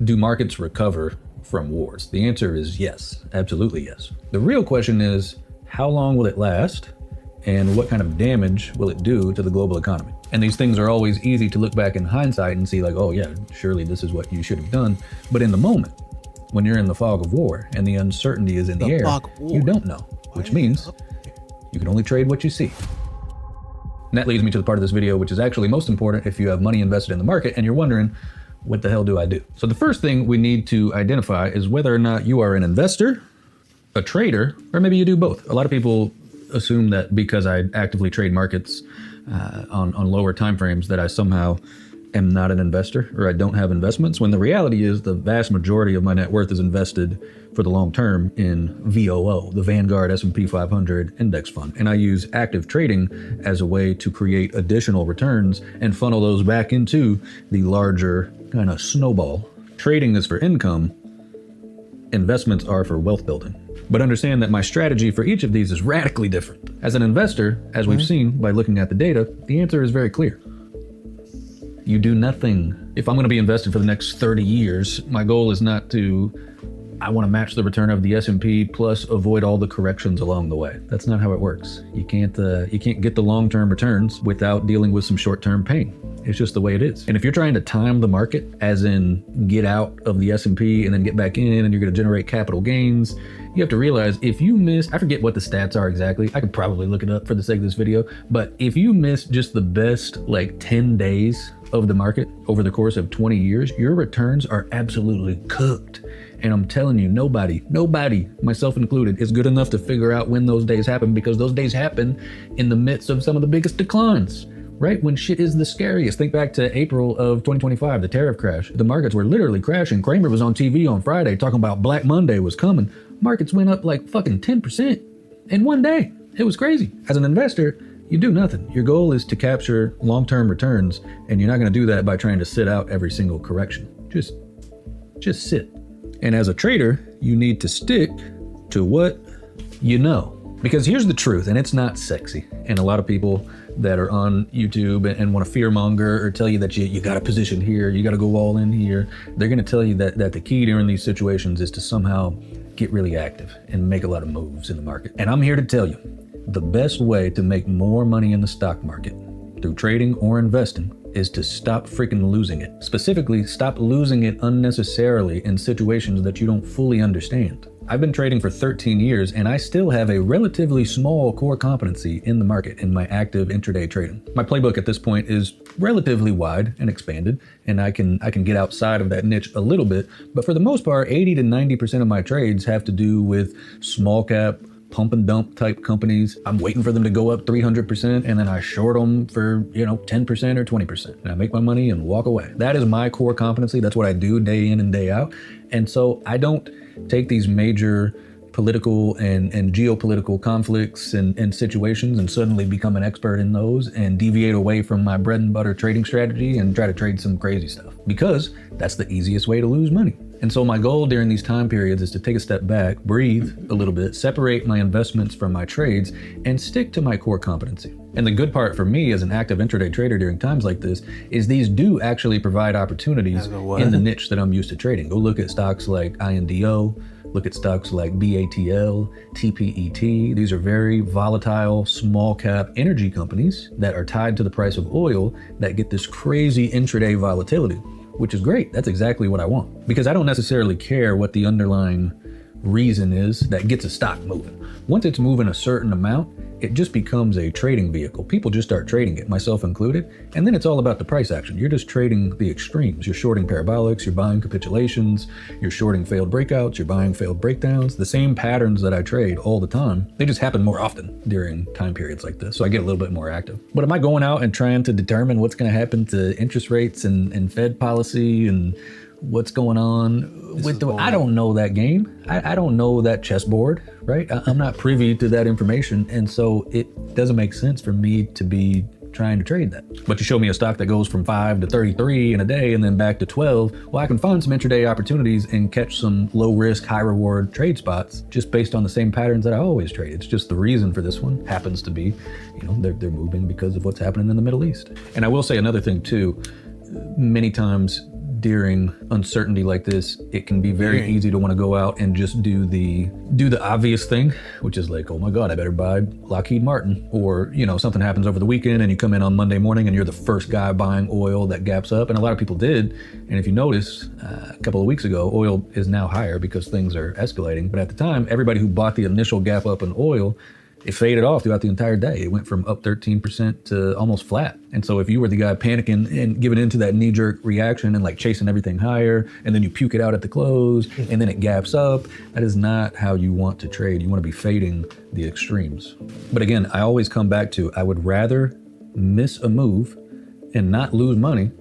do markets recover from wars? The answer is yes, absolutely yes. The real question is, how long will it last? And what kind of damage will it do to the global economy? And these things are always easy to look back in hindsight and see like, oh yeah, surely this is what you should have done. But in the moment, when you're in the fog of war and the uncertainty is in the air, you don't know, which means you can only trade what you see. And that leads me to the part of this video, which is actually most important if you have money invested in the market and you're wondering, what the hell do I do? So the first thing we need to identify is whether or not you are an investor, a trader, or maybe you do both. A lot of people assume that because I actively trade markets on lower timeframes that I somehow am not an investor or I don't have investments, when the reality is the vast majority of my net worth is invested for the long term in VOO, the Vanguard S&P 500 index fund. And I use active trading as a way to create additional returns and funnel those back into the larger kind of snowball. Trading is for income, investments are for wealth building. But understand that my strategy for each of these is radically different. As an investor, as we've seen by looking at the data, the answer is very clear. You do nothing. If I'm going to be invested for the next 30 years, my goal is not to, I want to match the return of the S&P plus avoid all the corrections along the way. That's not how it works. You can't get the long-term returns without dealing with some short-term pain. It's just the way it is. And if you're trying to time the market, as in get out of the S&P and then get back in and you're going to generate capital gains, you have to realize if you miss, I forget what the stats are exactly. I could probably look it up for the sake of this video. But if you miss just the best like 10 days of the market over the course of 20 years, your returns are absolutely cooked. And I'm telling you, nobody, myself included, is good enough to figure out when those days happen, because those days happen in the midst of some of the biggest declines. right? When shit is the scariest. Think back to April of 2025, the tariff crash. The markets were literally crashing. Kramer was on TV on Friday talking about Black Monday was coming. Markets went up like fucking 10% in one day. It was crazy. As an investor, you do nothing. Your goal is to capture long-term returns, and you're not going to do that by trying to sit out every single correction. Just sit. And as a trader, you need to stick to what you know. Because here's the truth, and it's not sexy. And a lot of people that are on YouTube and want to fearmonger or tell you that you got a position here, you got to go all in here, they're going to tell you that the key during these situations is to somehow get really active and make a lot of moves in the market. And I'm here to tell you, the best way to make more money in the stock market through trading or investing is to stop freaking losing it. Specifically, stop losing it unnecessarily in situations that you don't fully understand. I've been trading for 13 years and I still have a relatively small core competency in the market in my active intraday trading. My playbook at this point is relatively wide and expanded, and I can get outside of that niche a little bit, but for the most part, 80 to 90% of my trades have to do with small cap, pump and dump type companies. I'm waiting for them to go up 300% and then I short them for, 10% or 20%. And I make my money and walk away. That is my core competency. That's what I do day in and day out. And so I don't take these major political and geopolitical conflicts and situations and suddenly become an expert in those and deviate away from my bread and butter trading strategy and try to trade some crazy stuff, because that's the easiest way to lose money. And so my goal during these time periods is to take a step back, breathe a little bit, separate my investments from my trades, and stick to my core competency. And the good part for me as an active intraday trader during times like this is these do actually provide opportunities in the niche that I'm used to trading. Go look at stocks like INDO, look at stocks like BATL, TPET. These are very volatile, small cap energy companies that are tied to the price of oil that get this crazy intraday volatility, which is great. That's exactly what I want, because I don't necessarily care what the underlying reason is that gets a stock moving. Once it's moving a certain amount, it just becomes a trading vehicle. People just start trading it, myself included, and then it's all about the price action. You're just trading the extremes. You're shorting parabolics, you're buying capitulations, you're shorting failed breakouts, you're buying failed breakdowns. The same patterns that I trade all the time, they just happen more often during time periods like this, so I get a little bit more active. But am I going out and trying to determine what's going to happen to interest rates and Fed policy and what's going on with I don't know that game. I don't know that chessboard, right? I'm not privy to that information. And so it doesn't make sense for me to be trying to trade that. But you show me a stock that goes from 5 to 33 in a day and then back to 12. Well, I can find some intraday opportunities and catch some low risk, high reward trade spots just based on the same patterns that I always trade. It's just the reason for this one happens to be, they're moving because of what's happening in the Middle East. And I will say another thing too, many times during uncertainty like this, it can be very easy to want to go out and just do the obvious thing, which is like, oh my God, I better buy Lockheed Martin. Or, something happens over the weekend and you come in on Monday morning and you're the first guy buying oil that gaps up. And a lot of people did. And if you notice, a couple of weeks ago, oil is now higher because things are escalating. But at the time, everybody who bought the initial gap up in oil, it faded off throughout the entire day. It went from up 13% to almost flat. And so if you were the guy panicking and giving into that knee-jerk reaction and like chasing everything higher, and then you puke it out at the close, and then it gaps up, that is not how you want to trade. You want to be fading the extremes. But again, I always come back to, I would rather miss a move and not lose money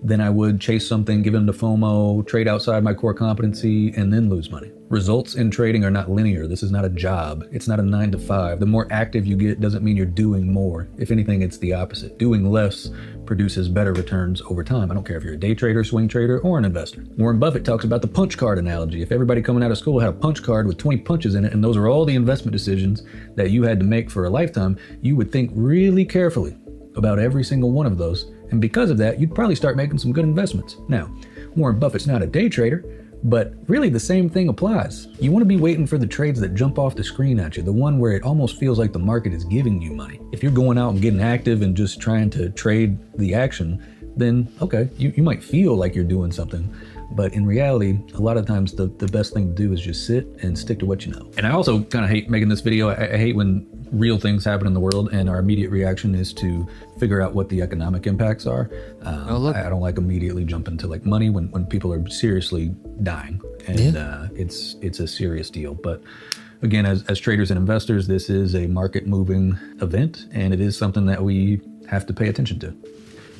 than I would chase something, give into FOMO, trade outside my core competency, and then lose money. Results in trading are not linear. This is not a job. It's not a 9 to 5. The more active you get doesn't mean you're doing more. If anything, it's the opposite. Doing less produces better returns over time. I don't care if you're a day trader, swing trader, or an investor. Warren Buffett talks about the punch card analogy. If everybody coming out of school had a punch card with 20 punches in it, and those are all the investment decisions that you had to make for a lifetime, you would think really carefully about every single one of those. And because of that, you'd probably start making some good investments. Now, Warren Buffett's not a day trader, but really the same thing applies. You want to be waiting for the trades that jump off the screen at you, the one where it almost feels like the market is giving you money. If you're going out and getting active and just trying to trade the action, then okay, you might feel like you're doing something. But in reality, a lot of times the best thing to do is just sit and stick to what you know. And I also kind of hate making this video. I hate when real things happen in the world and our immediate reaction is to figure out what the economic impacts are. I don't like immediately jumping to like money when people are seriously dying, and it's a serious deal. But again, as traders and investors, this is a market moving event, and it is something that we have to pay attention to.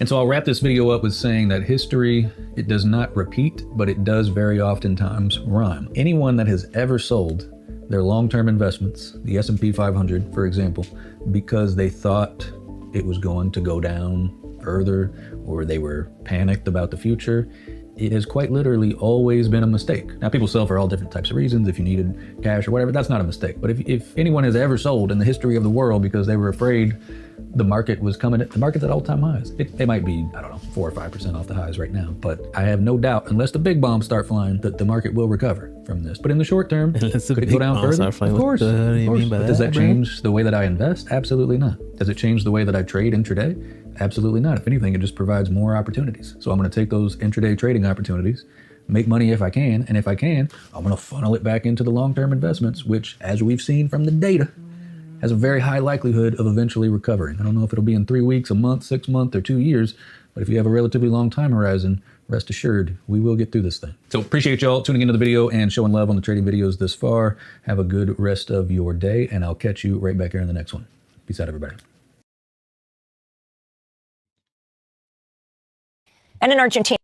And so I'll wrap this video up with saying that history, it does not repeat, but it does very oftentimes rhyme. Anyone that has ever sold their long-term investments, the S&P 500, for example, because they thought it was going to go down further, or they were panicked about the future, it has quite literally always been a mistake. Now, people sell for all different types of reasons. If you needed cash or whatever, that's not a mistake. But if anyone has ever sold in the history of the world because they were afraid the market was coming, the market's at all-time highs. It might be, I don't know, 4 or 5% off the highs right now, but I have no doubt, unless the big bombs start flying, that the market will recover from this. But in the short term, could it go down further? Of course. But does that change the way that I invest? Absolutely not. Does it change the way that I trade intraday? Absolutely not. If anything, it just provides more opportunities. So I'm going to take those intraday trading opportunities, make money if I can, and if I can, I'm going to funnel it back into the long-term investments, which, as we've seen from the data, has a very high likelihood of eventually recovering. I don't know if it'll be in 3 weeks, a month, 6 months, or 2 years, but if you have a relatively long time horizon, rest assured, we will get through this thing. So appreciate y'all tuning into the video and showing love on the trading videos this far. Have a good rest of your day, and I'll catch you right back here in the next one. Peace out, everybody. And in Argentina.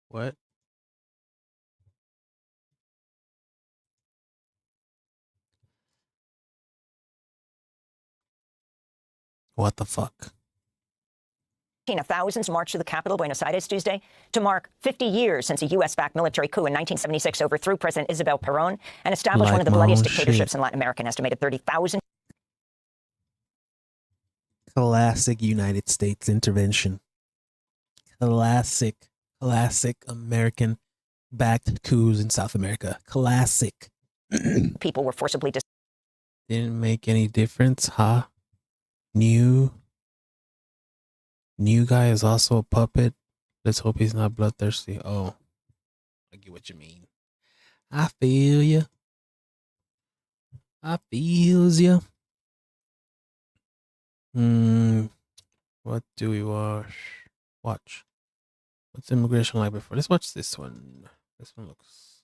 What? What the fuck? Thousands marched to the capital, Buenos Aires, Tuesday to mark 50 years since a U.S.-backed military coup in 1976 overthrew President Isabel Perón and established one of the bloodiest dictatorships in Latin America, an estimated 30,000. Classic United States intervention. Classic American-backed coups in South America. Classic. People were forcibly Didn't make any difference, huh? New guy is also a puppet. Let's hope he's not bloodthirsty. Oh, I get what you mean. I feel ya. I feels ya. What do we watch? What's immigration like before? Let's watch this one. This one looks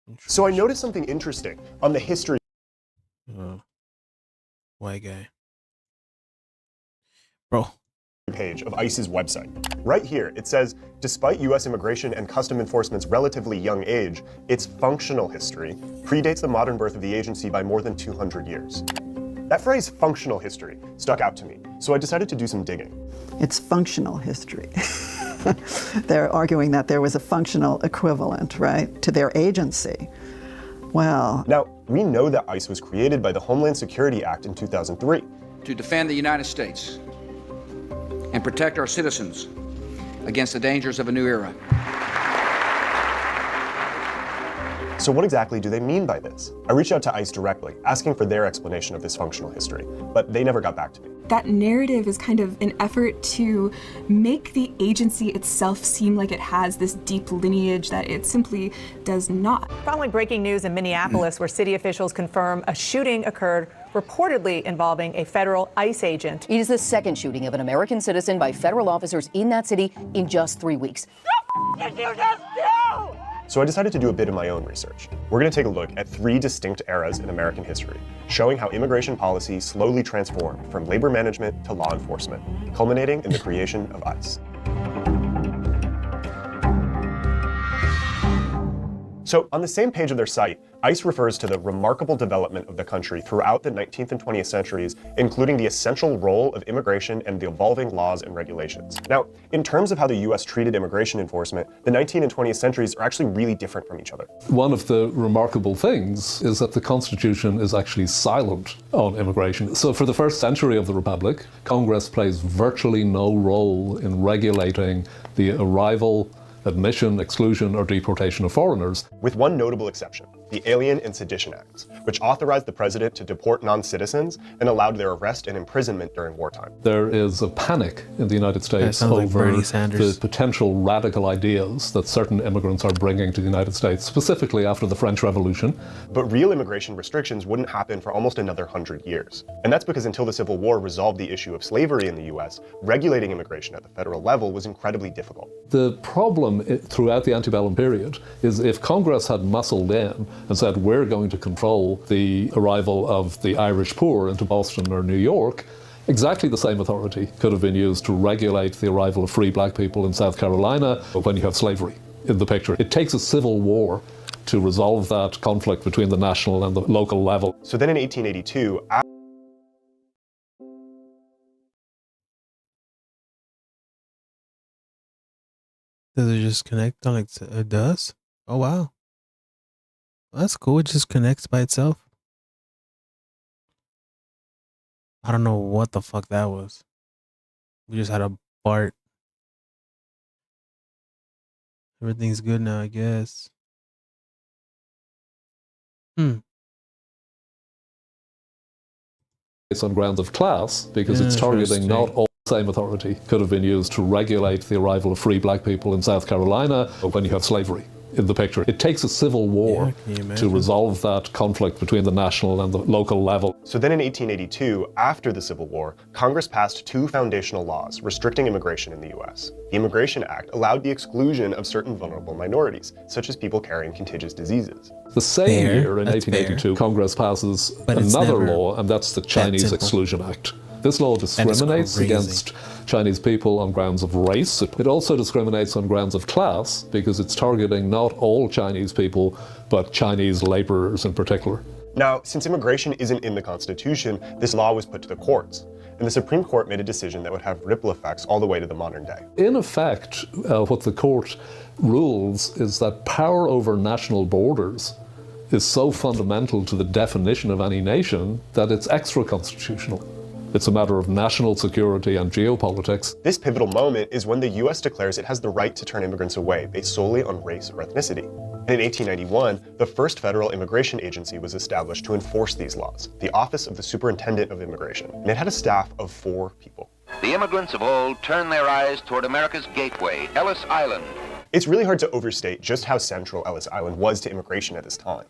interesting. So I noticed something interesting on the history. White guy. Bro. Page of ICE's website. Right here, it says, despite U.S. immigration and custom enforcement's relatively young age, its functional history predates the modern birth of the agency by more than 200 years. That phrase, functional history, stuck out to me, so I decided to do some digging. It's functional history. They're arguing that there was a functional equivalent, right, to their agency. Well... Now, we know that ICE was created by the Homeland Security Act in 2003. To defend the United States and protect our citizens against the dangers of a new era. So what exactly do they mean by this? I reached out to ICE directly, asking for their explanation of this functional history, but they never got back to me. That narrative is kind of an effort to make the agency itself seem like it has this deep lineage that it simply does not. Following breaking news in Minneapolis, where city officials confirm a shooting occurred reportedly involving a federal ICE agent. It is the second shooting of an American citizen by federal officers in that city in just 3 weeks. What did you just do? So I decided to do a bit of my own research. We're going to take a look at 3 distinct eras in American history, showing how immigration policy slowly transformed from labor management to law enforcement, culminating in the creation of ICE. So on the same page of their site, ICE refers to the remarkable development of the country throughout the 19th and 20th centuries, including the essential role of immigration and the evolving laws and regulations. Now, in terms of how the US treated immigration enforcement, the 19th and 20th centuries are actually really different from each other. One of the remarkable things is that the Constitution is actually silent on immigration. So for the first century of the Republic, Congress plays virtually no role in regulating the arrival, admission, exclusion, or deportation of foreigners. With one notable exception. the Alien and Sedition Acts, which authorized the president to deport non-citizens and allowed their arrest and imprisonment during wartime. There is a panic in the United States over the potential radical ideas that certain immigrants are bringing to the United States, specifically after the French Revolution. But real immigration restrictions wouldn't happen for almost another 100 years. And that's because until the Civil War resolved the issue of slavery in the US, regulating immigration at the federal level was incredibly difficult. The problem throughout the antebellum period is if Congress had muscled in and said, we're going to control the arrival of the Irish poor into Boston or New York, exactly the same authority could have been used to regulate the arrival of free black people in South Carolina when you have slavery in the picture. It takes a civil war to resolve that conflict between the national and the local level. So then in 1882, does it just connect on like it does? Oh wow. That's cool. It just connects by itself. I don't know what the fuck that was. We just had a fart. Everything's good now, I guess. It's on grounds of class because it's targeting not all. Same authority could have been used to regulate the arrival of free black people in South Carolina when you have slavery in the picture. It takes a civil war to resolve that conflict between the national and the local level. So then in 1882, after the Civil War, Congress passed two foundational laws restricting immigration in the US. The Immigration Act allowed the exclusion of certain vulnerable minorities, such as people carrying contagious diseases. The same year, in 1882, Congress passes another law, and that's the Chinese Exclusion Act. This law discriminates against Chinese people on grounds of race. It also discriminates on grounds of class because it's targeting not all Chinese people, but Chinese laborers in particular. Now, since immigration isn't in the Constitution, this law was put to the courts. And the Supreme Court made a decision that would have ripple effects all the way to the modern day. In effect, what the court rules is that power over national borders is so fundamental to the definition of any nation that it's extra-constitutional. It's a matter of national security and geopolitics. This pivotal moment is when the US declares it has the right to turn immigrants away based solely on race or ethnicity. And in 1891, the first federal immigration agency was established to enforce these laws, the Office of the Superintendent of Immigration. And it had a staff of 4 people. The immigrants of old turned their eyes toward America's gateway, Ellis Island. It's really hard to overstate just how central Ellis Island was to immigration at this time.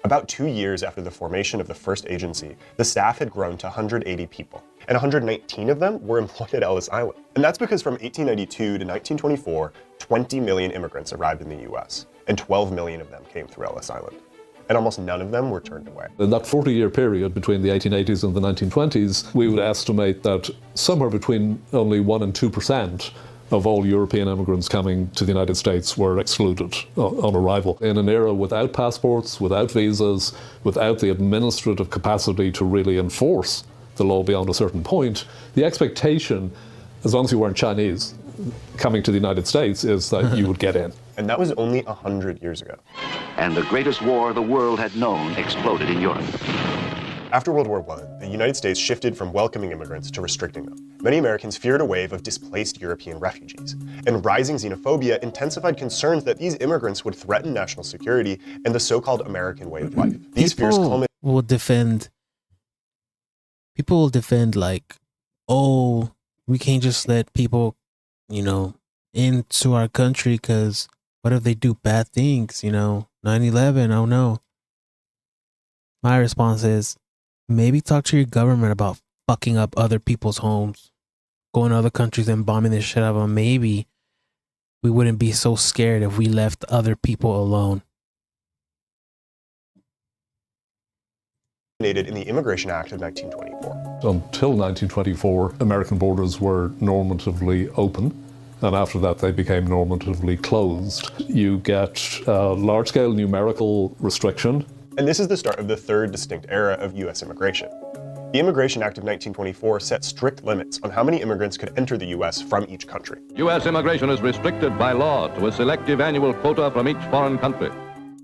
About 2 years after the formation of the first agency, the staff had grown to 180 people, and 119 of them were employed at Ellis Island. And that's because from 1892 to 1924, 20 million immigrants arrived in the US, and 12 million of them came through Ellis Island. And almost none of them were turned away. In that 40-year period between the 1880s and the 1920s, we would estimate that somewhere between only 1% and 2% of all European immigrants coming to the United States were excluded on arrival. In an era without passports, without visas, without the administrative capacity to really enforce the law beyond a certain point, the expectation, as long as you weren't Chinese, coming to the United States is that you would get in. And that was only 100 years ago. And the greatest war the world had known exploded in Europe. After World War I, the United States shifted from welcoming immigrants to restricting them. Many Americans feared a wave of displaced European refugees, and rising xenophobia intensified concerns that these immigrants would threaten national security and the so-called American way of life. These fears culminated. People will defend like, oh, we can't just let people, into our country because what if they do bad things, 9/11, oh no. My response is, maybe talk to your government about fucking up other people's homes, going to other countries and bombing the shit out of them. Maybe we wouldn't be so scared if we left other people alone. In the Immigration Act of 1924. Until 1924, American borders were normatively open, and after that they became normatively closed. You get large-scale numerical restriction. And this is the start of the third distinct era of U.S. immigration. The Immigration Act of 1924 set strict limits on how many immigrants could enter the U.S. from each country. U.S. immigration is restricted by law to a selective annual quota from each foreign country.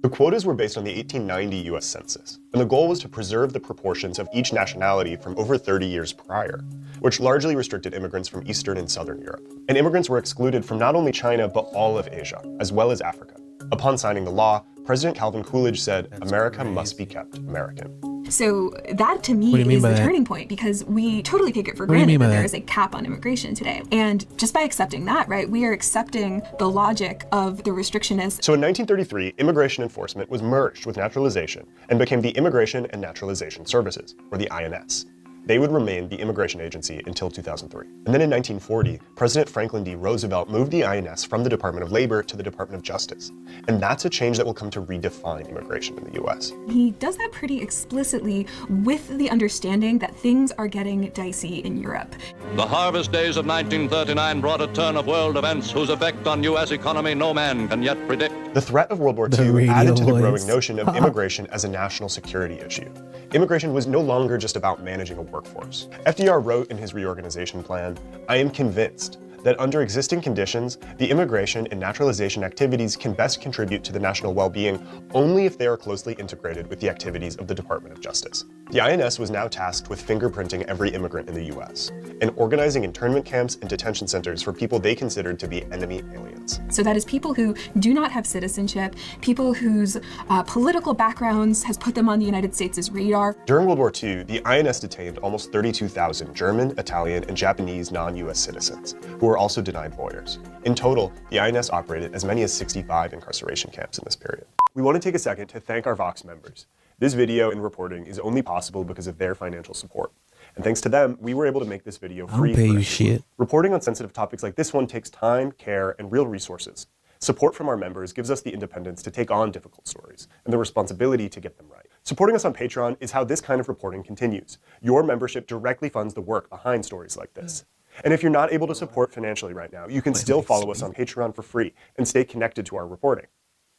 The quotas were based on the 1890 U.S. Census, and the goal was to preserve the proportions of each nationality from over 30 years prior, which largely restricted immigrants from Eastern and Southern Europe. And immigrants were excluded from not only China, but all of Asia, as well as Africa. Upon signing the law, President Calvin Coolidge said, "America must be kept American." So that to me is the turning point, because we totally take it for granted that there is a cap on immigration today. And just by accepting that, right, we are accepting the logic of the restrictionist. So in 1933, immigration enforcement was merged with naturalization and became the Immigration and Naturalization Services, or the INS. They would remain the immigration agency until 2003. And then in 1940, President Franklin D. Roosevelt moved the INS from the Department of Labor to the Department of Justice. And that's a change that will come to redefine immigration in the US. He does that pretty explicitly with the understanding that things are getting dicey in Europe. The harvest days of 1939 brought a turn of world events whose effect on U.S. economy no man can yet predict. The threat of World War II added to the growing notion of immigration as a national security issue. Immigration was no longer just about managing a workforce. FDR wrote in his reorganization plan, "I am convinced that under existing conditions, the immigration and naturalization activities can best contribute to the national well-being only if they are closely integrated with the activities of the Department of Justice." The INS was now tasked with fingerprinting every immigrant in the US and organizing internment camps and detention centers for people they considered to be enemy aliens. So that is people who do not have citizenship, people whose political backgrounds has put them on the United States' radar. During World War II, the INS detained almost 32,000 German, Italian, and Japanese non-US citizens who were also denied lawyers. In total, the INS operated as many as 65 incarceration camps in this period. We want to take a second to thank our Vox members. This video and reporting is only possible because of their financial support. And thanks to them, we were able to make this video free. I don't pay you shit. Reporting on sensitive topics like this one takes time, care, and real resources. Support from our members gives us the independence to take on difficult stories and the responsibility to get them right. Supporting us on Patreon is how this kind of reporting continues. Your membership directly funds the work behind stories like this. And if you're not able to support financially right now, you can still follow us on Patreon for free and stay connected to our reporting.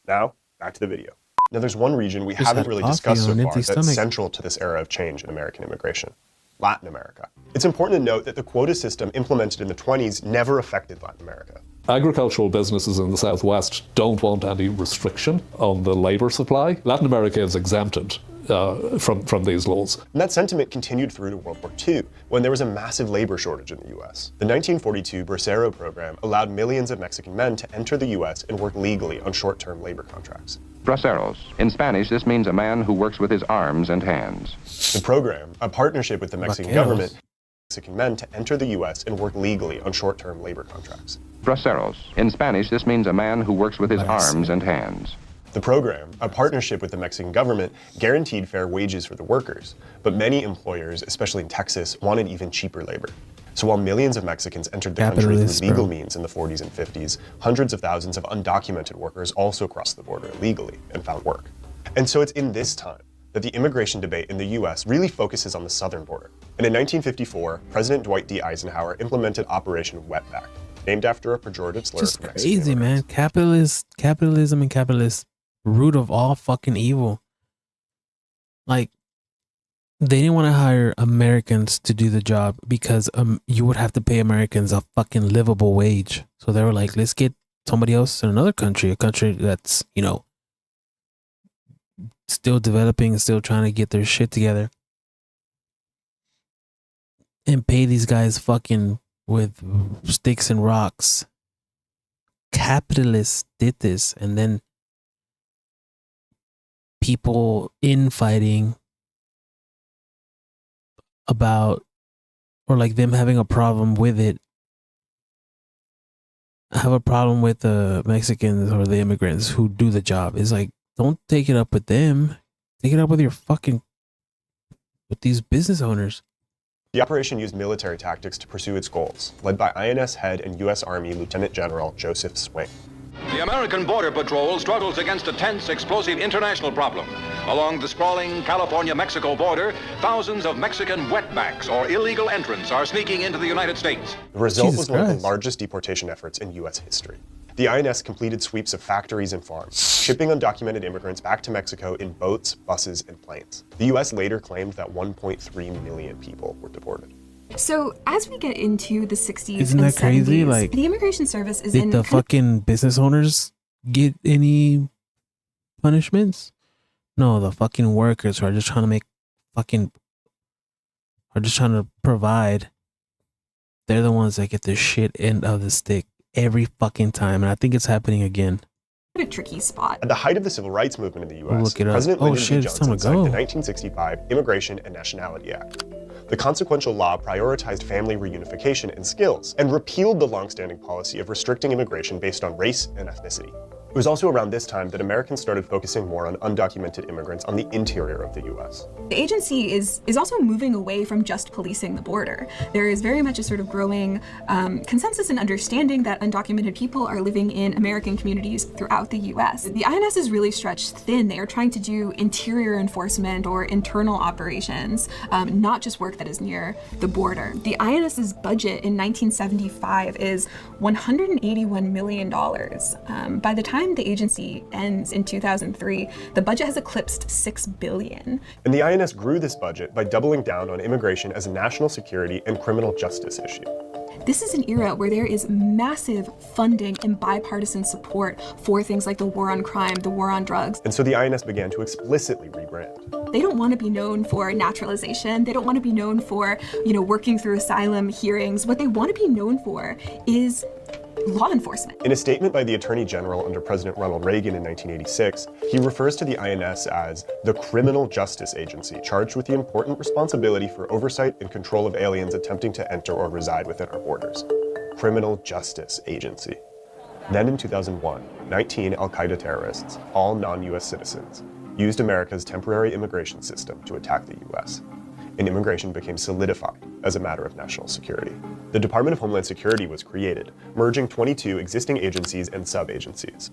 Now, back to the video. Now, there's one region we haven't really discussed so far that's central to this era of change in American immigration: Latin America. It's important to note that the quota system implemented in the 20s never affected Latin America. Agricultural businesses in the Southwest don't want any restriction on the labor supply. Latin America is exempted from these laws. And that sentiment continued through to World War II, when there was a massive labor shortage in the US. The 1942 Bracero program allowed millions of Mexican men to enter the US and work legally on short-term labor contracts. Braceros. In Spanish, this means a man who works with his arms and hands. The program, a partnership with the Mexican government, Mexican men to enter the US and work legally on short-term labor contracts. Braceros. In Spanish, this means a man who works with his arms and hands. The program, a partnership with the Mexican government, guaranteed fair wages for the workers, but many employers, especially in Texas, wanted even cheaper labor. So while millions of Mexicans entered the country through legal means in the 40s and 50s, hundreds of thousands of undocumented workers also crossed the border illegally and found work. And so it's in this time that the immigration debate in the US really focuses on the southern border. And in 1954, President Dwight D. Eisenhower implemented Operation Wetback, named after a pejorative slur Just for Mexican crazy, man. Capitalism and capitalists, root of all fucking evil. Like, they didn't want to hire Americans to do the job because you would have to pay Americans a fucking livable wage. So they were like, let's get somebody else in another country, a country that's, you know, still developing and still trying to get their shit together, and pay these guys fucking with sticks and rocks. Capitalists did this, and then people infighting about, or like them having a problem with it, have a problem with the Mexicans or the immigrants who do the job. It's like, don't take it up with them. Take it up with with these business owners. The operation used military tactics to pursue its goals, led by INS head and U.S. Army Lieutenant General Joseph Swing. The American Border Patrol struggles against a tense, explosive international problem. Along the sprawling California-Mexico border, thousands of Mexican wetbacks, or illegal entrants, are sneaking into the United States. The result was one of the largest deportation efforts in U.S. history. The INS completed sweeps of factories and farms, shipping undocumented immigrants back to Mexico in boats, buses, and planes. The U.S. later claimed that 1.3 million people were deported. So as we get into the 60s Isn't and that crazy? 70s, Like, the Immigration Service is did in the fucking business owners get any punishments? No, the fucking workers who are just trying to provide. They're the ones that get the shit end of the stick every fucking time, and I think it's happening again. a tricky spot. At the height of the civil rights movement in the U.S., look it up. President Oh, Lyndon shit, B. it's time Johnson to signed the go. 1965 Immigration and Nationality Act. The consequential law prioritized family reunification and skills, and repealed the longstanding policy of restricting immigration based on race and ethnicity. It was also around this time that Americans started focusing more on undocumented immigrants on the interior of the U.S. The agency is also moving away from just policing the border. There is very much a sort of growing consensus and understanding that undocumented people are living in American communities throughout the U.S. The INS is really stretched thin. They are trying to do interior enforcement or internal operations, not just work that is near the border. The INS's budget in 1975 is $181 million. By the time the agency ends in 2003, the budget has eclipsed $6 billion. And the INS grew this budget by doubling down on immigration as a national security and criminal justice issue. This is an era where there is massive funding and bipartisan support for things like the war on crime, the war on drugs. And so the INS began to explicitly rebrand. They don't want to be known for naturalization. They don't want to be known for, working through asylum hearings. What they want to be known for is law enforcement. In a statement by the Attorney General under President Ronald Reagan in 1986, he refers to the INS as the criminal justice agency charged with the important responsibility for oversight and control of aliens attempting to enter or reside within our borders. Criminal justice agency. Then in 2001, 19 al-Qaeda terrorists, all non-US citizens, used America's temporary immigration system to attack the US. And immigration became solidified as a matter of national security. The Department of Homeland Security was created, merging 22 existing agencies and sub-agencies.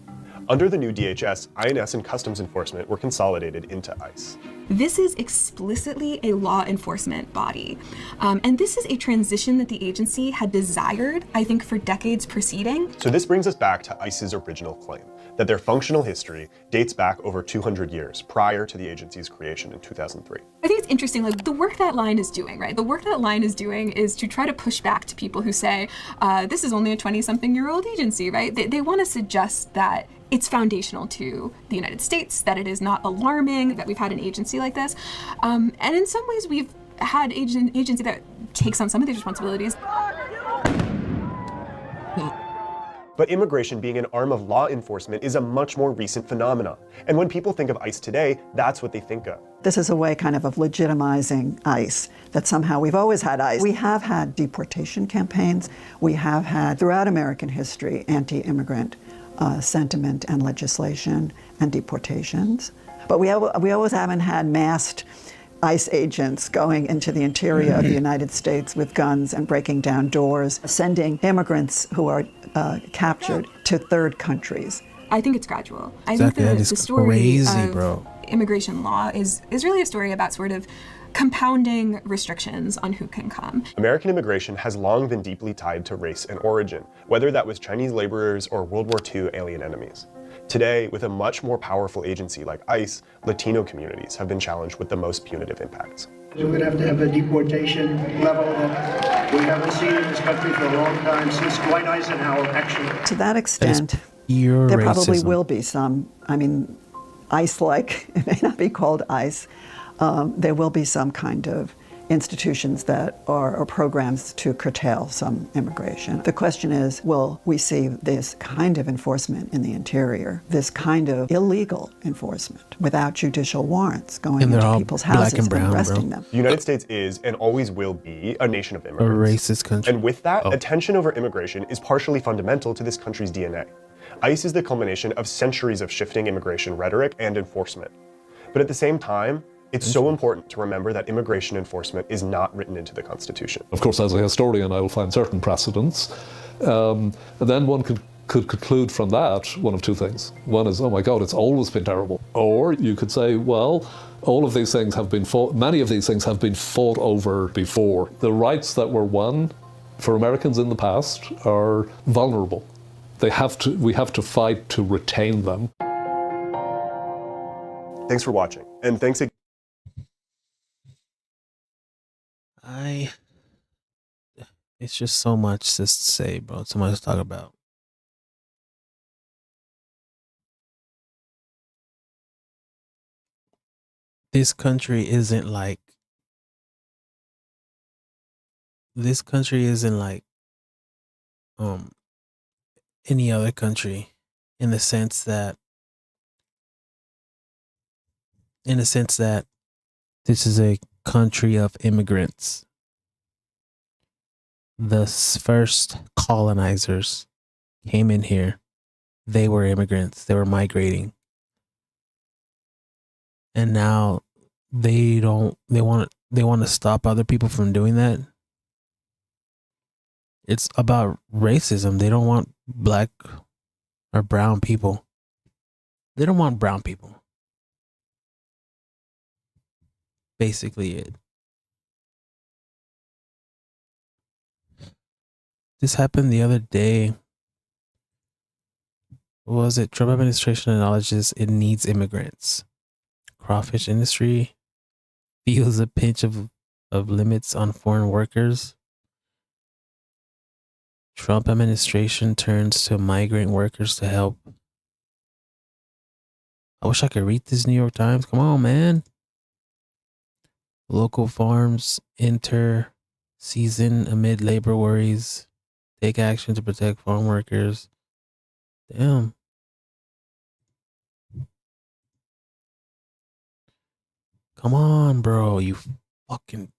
Under the new DHS, INS and Customs Enforcement were consolidated into ICE. This is explicitly a law enforcement body. And this is a transition that the agency had desired, I think, for decades preceding. So this brings us back to ICE's original claim, that their functional history dates back over 200 years prior to the agency's creation in 2003. I think it's interesting, the work that line is doing, right? The work that line is doing is to try to push back to people who say, this is only a 20-something-year-old agency, right? They want to suggest that it's foundational to the United States, that it is not alarming that we've had an agency like this. And in some ways, we've had an agency that takes on some of these responsibilities. But immigration being an arm of law enforcement is a much more recent phenomenon. And when people think of ICE today, that's what they think of. This is a way kind of legitimizing ICE, that somehow we've always had ICE. We have had deportation campaigns. We have had, throughout American history, anti-immigrant sentiment and legislation and deportations. But we always haven't had masked ICE agents going into the interior of the United States with guns and breaking down doors, sending immigrants who are captured to third countries. I think it's gradual. Exactly, I think that is the story crazy, of bro. Immigration law is really a story about sort of compounding restrictions on who can come. American immigration has long been deeply tied to race and origin, whether that was Chinese laborers or World War II alien enemies. Today, with a much more powerful agency like ICE, Latino communities have been challenged with the most punitive impacts. We're going to have a deportation level that we haven't seen in this country for a long time, since Dwight Eisenhower, actually. To that extent, there probably will be some, ICE-like, it may not be called ICE, there will be some kind of institutions that are or programs to curtail some immigration. The question is, will we see this kind of enforcement in the interior, this kind of illegal enforcement without judicial warrants going into people's houses and arresting them? The United States is and always will be a nation of A immigrants. racist country. And with that, attention over immigration is partially fundamental to this country's DNA. ICE is the culmination of centuries of shifting immigration rhetoric and enforcement. But at the same time, it's so important to remember that immigration enforcement is not written into the Constitution. Of course, as a historian, I will find certain precedents. And then one could conclude from that one of two things. One is, oh my God, it's always been terrible. Or you could say, well, all of these things have been fought, many of these things have been fought over before. The rights that were won for Americans in the past are vulnerable. We have to fight to retain them. Thanks for watching, and thanks again. It's just so much to say, bro. So much to talk about. This country isn't like any other country in the sense that this is a country of immigrants. The first colonizers came in here. They were immigrants. They were migrating. And now they want to stop other people from doing that. It's about racism. They don't want black or brown people. They don't want brown people. Basically it. This happened the other day. What was it? Trump administration acknowledges it needs immigrants. Crawfish industry feels a pinch of limits on foreign workers. Trump administration turns to migrant workers to help. I wish I could read this, New York Times. Come on, man. Local farms enter season amid labor worries. Take action to protect farm workers. Damn. Come on, bro. You fucking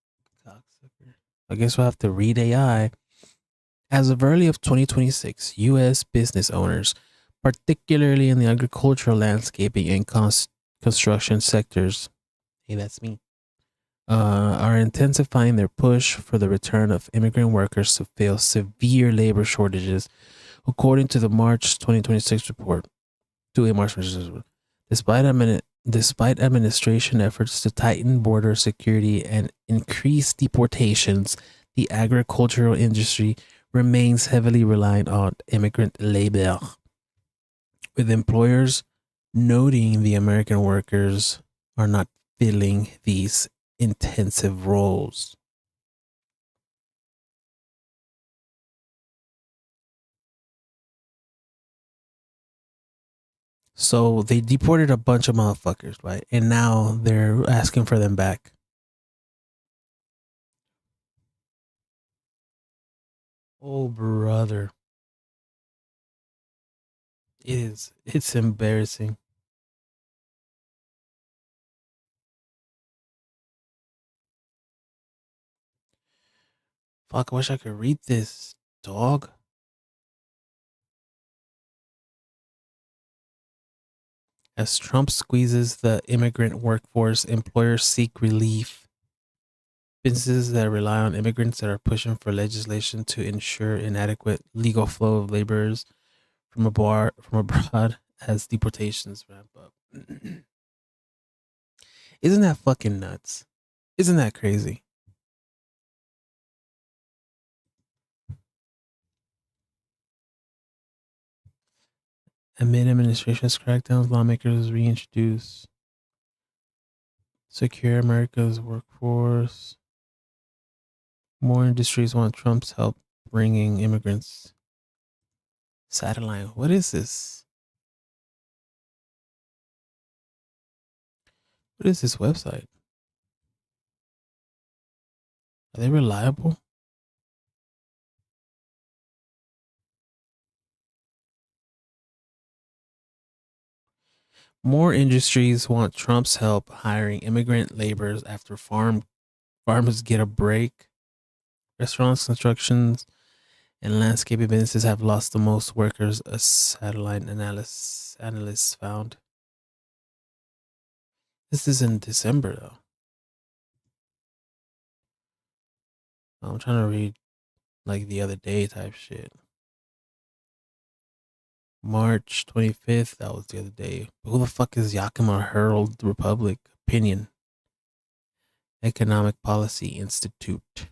cocksucker. I guess we'll have to read AI. As of early of 2026, U.S. business owners, particularly in the agricultural, landscaping, and construction sectors, hey, that's me, are intensifying their push for the return of immigrant workers to fill severe labor shortages, according to the March 2026 report. Despite administration efforts to tighten border security and increase deportations, the agricultural industry remains heavily reliant on immigrant labor, with employers noting the American workers are not filling these intensive roles. So they deported a bunch of motherfuckers, right? And now they're asking for them back. Oh, brother. It's embarrassing. Fuck, I wish I could read this, dog. As Trump squeezes the immigrant workforce, employers seek relief. Businesses that rely on immigrants that are pushing for legislation to ensure an adequate legal flow of laborers from abroad as deportations ramp up. Isn't that fucking nuts? Isn't that crazy? Amid administration's crackdowns, lawmakers reintroduce secure America's workforce. More industries want Trump's help bringing immigrants. Satellite. What is this? What is this website? Are they reliable? More industries want Trump's help hiring immigrant laborers after farmers get a break. Restaurants, constructions, and landscaping businesses have lost the most workers, a satellite analysts found. This is in December, though. I'm trying to read like the other day type shit. March 25th, that was the other day. Who the fuck is Yakima Herald Republic? Opinion. Economic Policy Institute.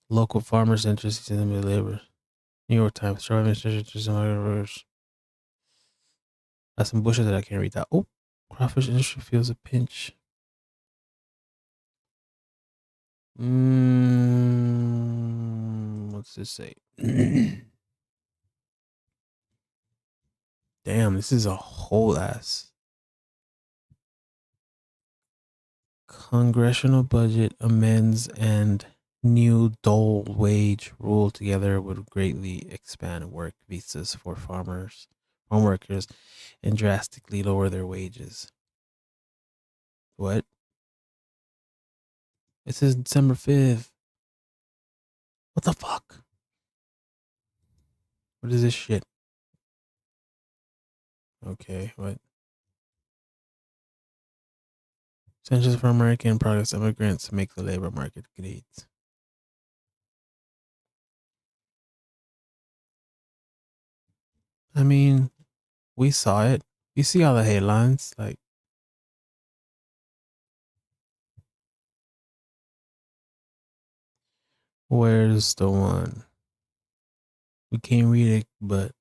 Local farmers interested in the labor. New York Times. Trump administration interested in migrant workers. That's some bullshit that I can't read that. Oh, crawfish industry feels a pinch. What's this say? Damn, this is a whole ass. Congressional budget amends and new dole wage rule together would greatly expand work visas for farm workers, and drastically lower their wages. What? It says December 5th. What the fuck? What is this shit? Okay, what? Centers for American Progress Immigrants make the labor market great. I mean, we saw it. You see all the headlines, like, where's the one? We can't read it, but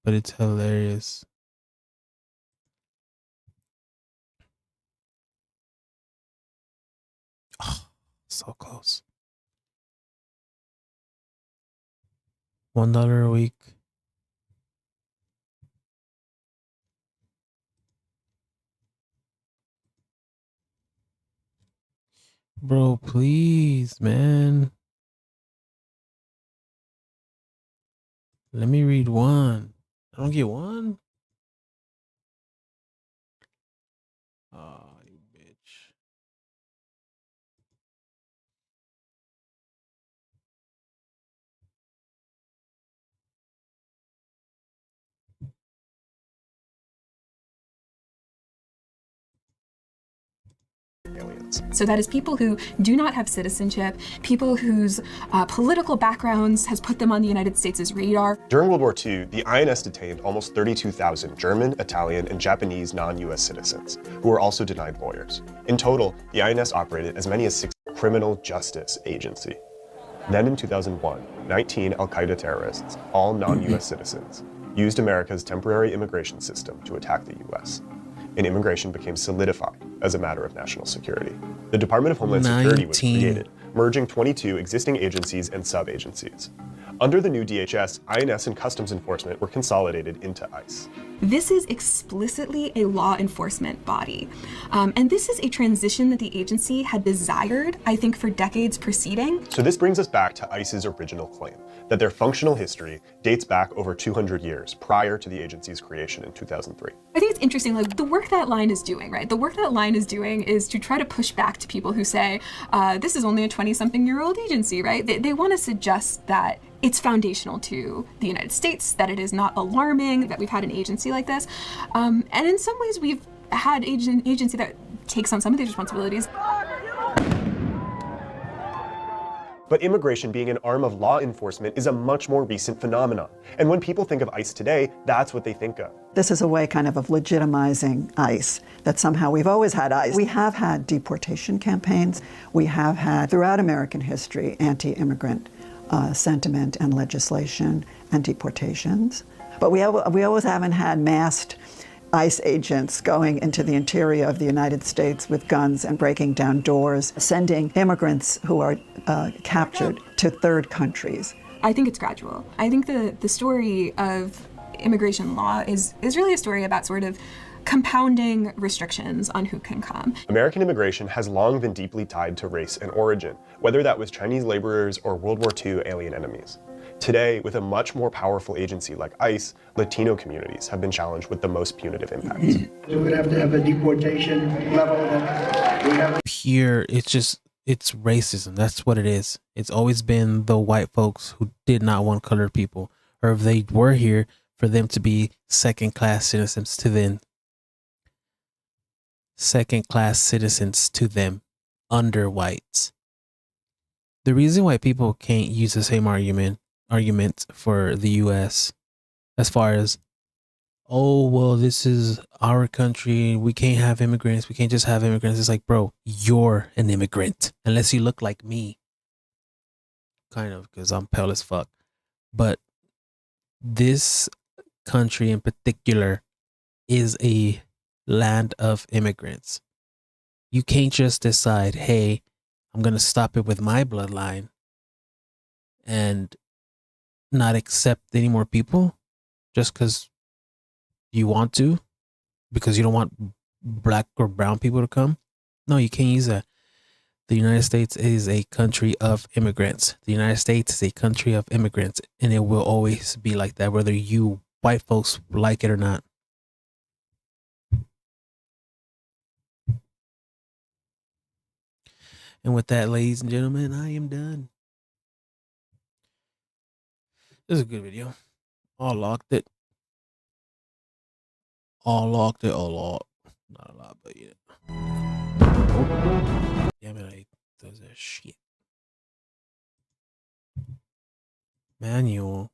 it's hilarious. Oh, so close. $1 a week. Bro, please, man. Let me read one. I don't get one? Oh, you bitch. Aliens. So that is people who do not have citizenship, people whose political backgrounds has put them on the United States' radar. During World War II, the INS detained almost 32,000 German, Italian, and Japanese non-US citizens, who were also denied lawyers. In total, the INS operated as many as 6 criminal justice agency. Then in 2001, 19 al-Qaeda terrorists, all non-US citizens, used America's temporary immigration system to attack the US. And immigration became solidified as a matter of national security. The Department of Homeland Security was created, merging 22 existing agencies and sub-agencies. Under the new DHS, INS and Customs Enforcement were consolidated into ICE. This is explicitly a law enforcement body. And this is a transition that the agency had desired, I think, for decades preceding. So this brings us back to ICE's original claim, that their functional history dates back over 200 years prior to the agency's creation in 2003. I think it's interesting, like the work that line is doing, right? The work that line is doing is to try to push back to people who say, this is only a 20-something-year-old agency, right? They want to suggest that it's foundational to the United States, that it is not alarming that we've had an agency like this. And in some ways, we've had an agency that takes on some of these responsibilities. But immigration being an arm of law enforcement is a much more recent phenomenon. And when people think of ICE today, that's what they think of. This is a way kind of legitimizing ICE, that somehow we've always had ICE. We have had deportation campaigns. We have had, throughout American history, anti-immigrant sentiment and legislation and deportations. But we always haven't had masked ICE agents going into the interior of the United States with guns and breaking down doors, sending immigrants who are captured to third countries. I think it's gradual. I think the story of immigration law is really a story about sort of compounding restrictions on who can come. American immigration has long been deeply tied to race and origin, whether that was Chinese laborers or World War II alien enemies. Today, with a much more powerful agency like ICE, Latino communities have been challenged with the most punitive impacts. So we'd have to have a deportation level that we haven't. Pure, it's racism. That's what it is. It's always been the white folks who did not want colored people, or if they were here, for them to be second-class citizens to them. Second-class citizens to them, under whites. The reason why people can't use the same argument for the US as far as, oh, well, this is our country, we can't have immigrants, we can't just have immigrants. It's like, bro, you're an immigrant, unless you look like me. Kind of, because I'm pale as fuck. But this country in particular is a land of immigrants. You can't just decide, hey, I'm going to stop it with my bloodline and not accept any more people just because you want to, because you don't want black or brown people to come. No, you can't use that. The United States is a country of immigrants. The United States is a country of immigrants, and it will always be like that, whether you white folks like it or not. And with that, ladies and gentlemen, I am done. This is a good video. All locked it. All locked it. All locked. Not a lot, but yeah. Damn it, I does that shit. Manual.